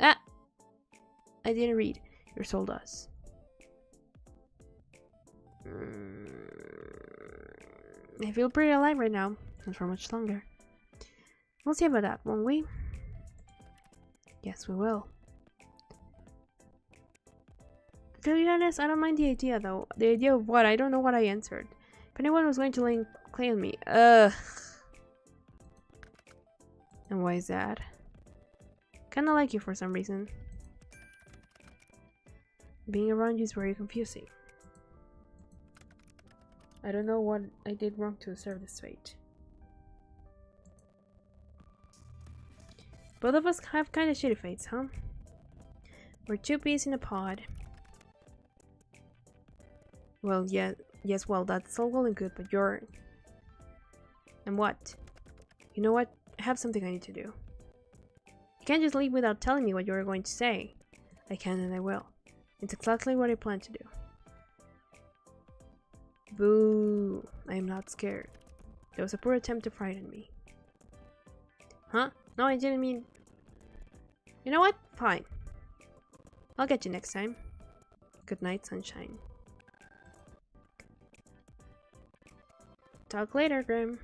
Ah! I didn't read. Your soul does. I feel pretty alive right now. Not for much longer. We'll see about that, won't we? Yes, we will. To be honest, I don't mind the idea though. The idea of what? I don't know what I answered. If anyone was going to lay claim on me. Ugh. And why is that? Kinda like you for some reason. Being around you is very confusing. I don't know what I did wrong to deserve this fate. Both of us have kinda shitty fates, huh? We're two peas in a pod. Well, yeah, yes, well, that's all well and good, but you're... And what? You know what? I have something I need to do. You can't just leave without telling me what you're going to say. I can and I will. It's exactly what I plan to do. Boo! I am not scared. That was a poor attempt to frighten me. Huh? No, I didn't mean... You know what? Fine. I'll get you next time. Good night, sunshine. Talk later, Grim.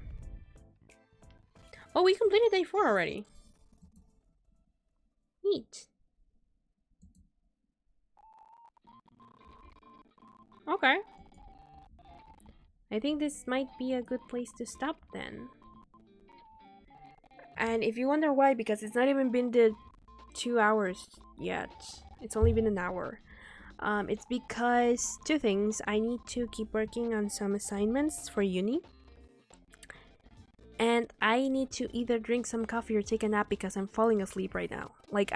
Oh, we completed day 4 already. Neat. Okay. I think this might be a good place to stop then. And if you wonder why, because it's not even been the 2 hours yet. It's only been an hour. It's because two things. I need to keep working on some assignments for uni. And I need to either drink some coffee or take a nap because I'm falling asleep right now. Like,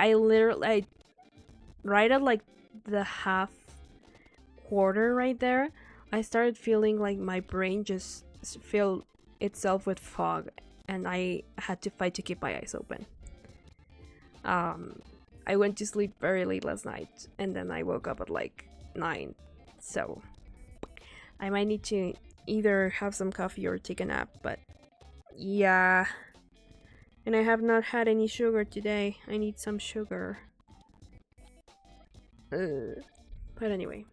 right at like the half quarter right there, I started feeling like my brain just filled itself with fog, and I had to fight to keep my eyes open. I went to sleep very late last night, and then I woke up at like 9, so I might need to either have some coffee or take a nap, but yeah. And I have not had any sugar today. I need some sugar. But anyway.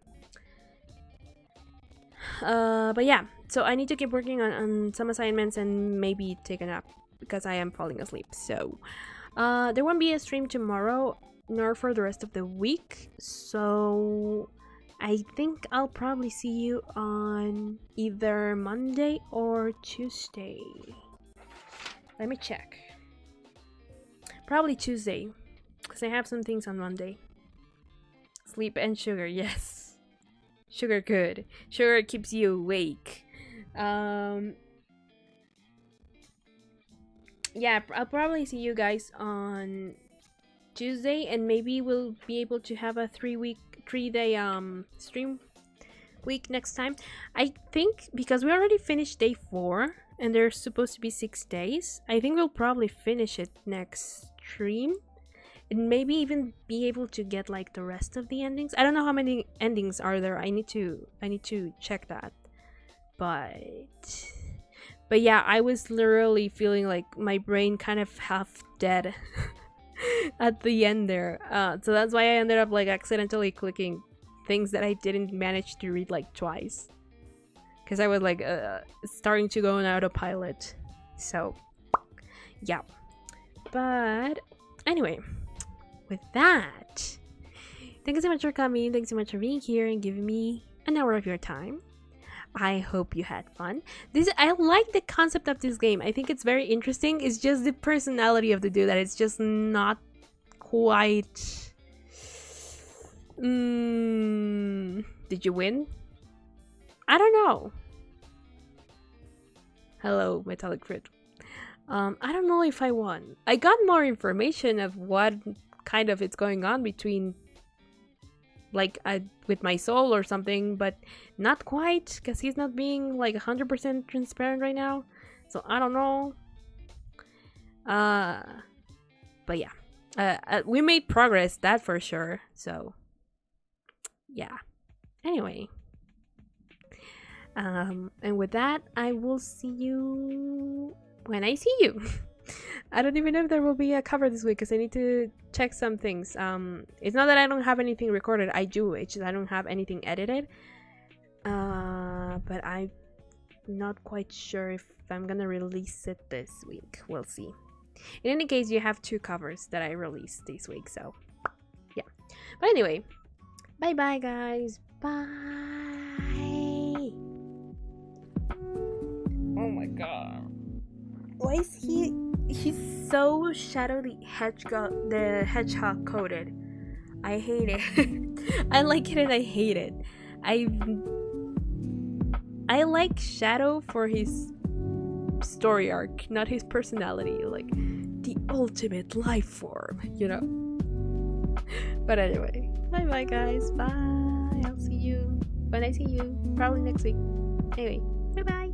But yeah, so I need to keep working on some assignments and maybe take a nap because I am falling asleep. So there won't be a stream tomorrow nor for the rest of the week, so I think I'll probably see you on either Monday or Tuesday. Let me check. Probably Tuesday, because I have some things on Monday. Sleep and sugar, yes. Sugar good. Sugar keeps you awake. Yeah, I'll probably see you guys on Tuesday, and maybe we'll be able to have a 3-day stream week next time. I think because we already finished day 4 and there's supposed to be 6 days, I think we'll probably finish it next stream and maybe even be able to get like the rest of the endings. I don't know how many endings are there. I need to check that. But yeah, I was literally feeling like my brain kind of half dead at the end there. So that's why I ended up like accidentally clicking things that I didn't manage to read like twice. Because I was like starting to go on autopilot. So yeah. But anyway, with that, thank you so much for coming. Thanks so much for being here and giving me an hour of your time. I hope you had fun. I like the concept of this game. I think it's very interesting. It's just the personality of the dude that it's just not quite. Did you win? I don't know. Hello, Metallic Fruit. I don't know if I won. I got more information of what kind of it's going on between, like, with my soul or something, but not quite, because he's not being like 100% transparent right now. So I don't know. But yeah, we made progress, that for sure. So yeah. Anyway. And with that, I will see you when I see you. I don't even know if there will be a cover this week because I need to check some things. It's not that I don't have anything recorded. I do. It's just I don't have anything edited. But I'm not quite sure if I'm gonna release it this week. We'll see. In any case, you have 2 covers that I released this week. So yeah. But anyway, bye bye guys. Bye. Oh my god. Why is he's so Shadow the Hedgehog coded. I hate it. I like it and I hate it. I like Shadow for his story arc, not his personality. Like the ultimate life form, you know. But anyway, bye bye guys. Bye. I'll see you when I see you. Probably next week. Anyway, bye bye.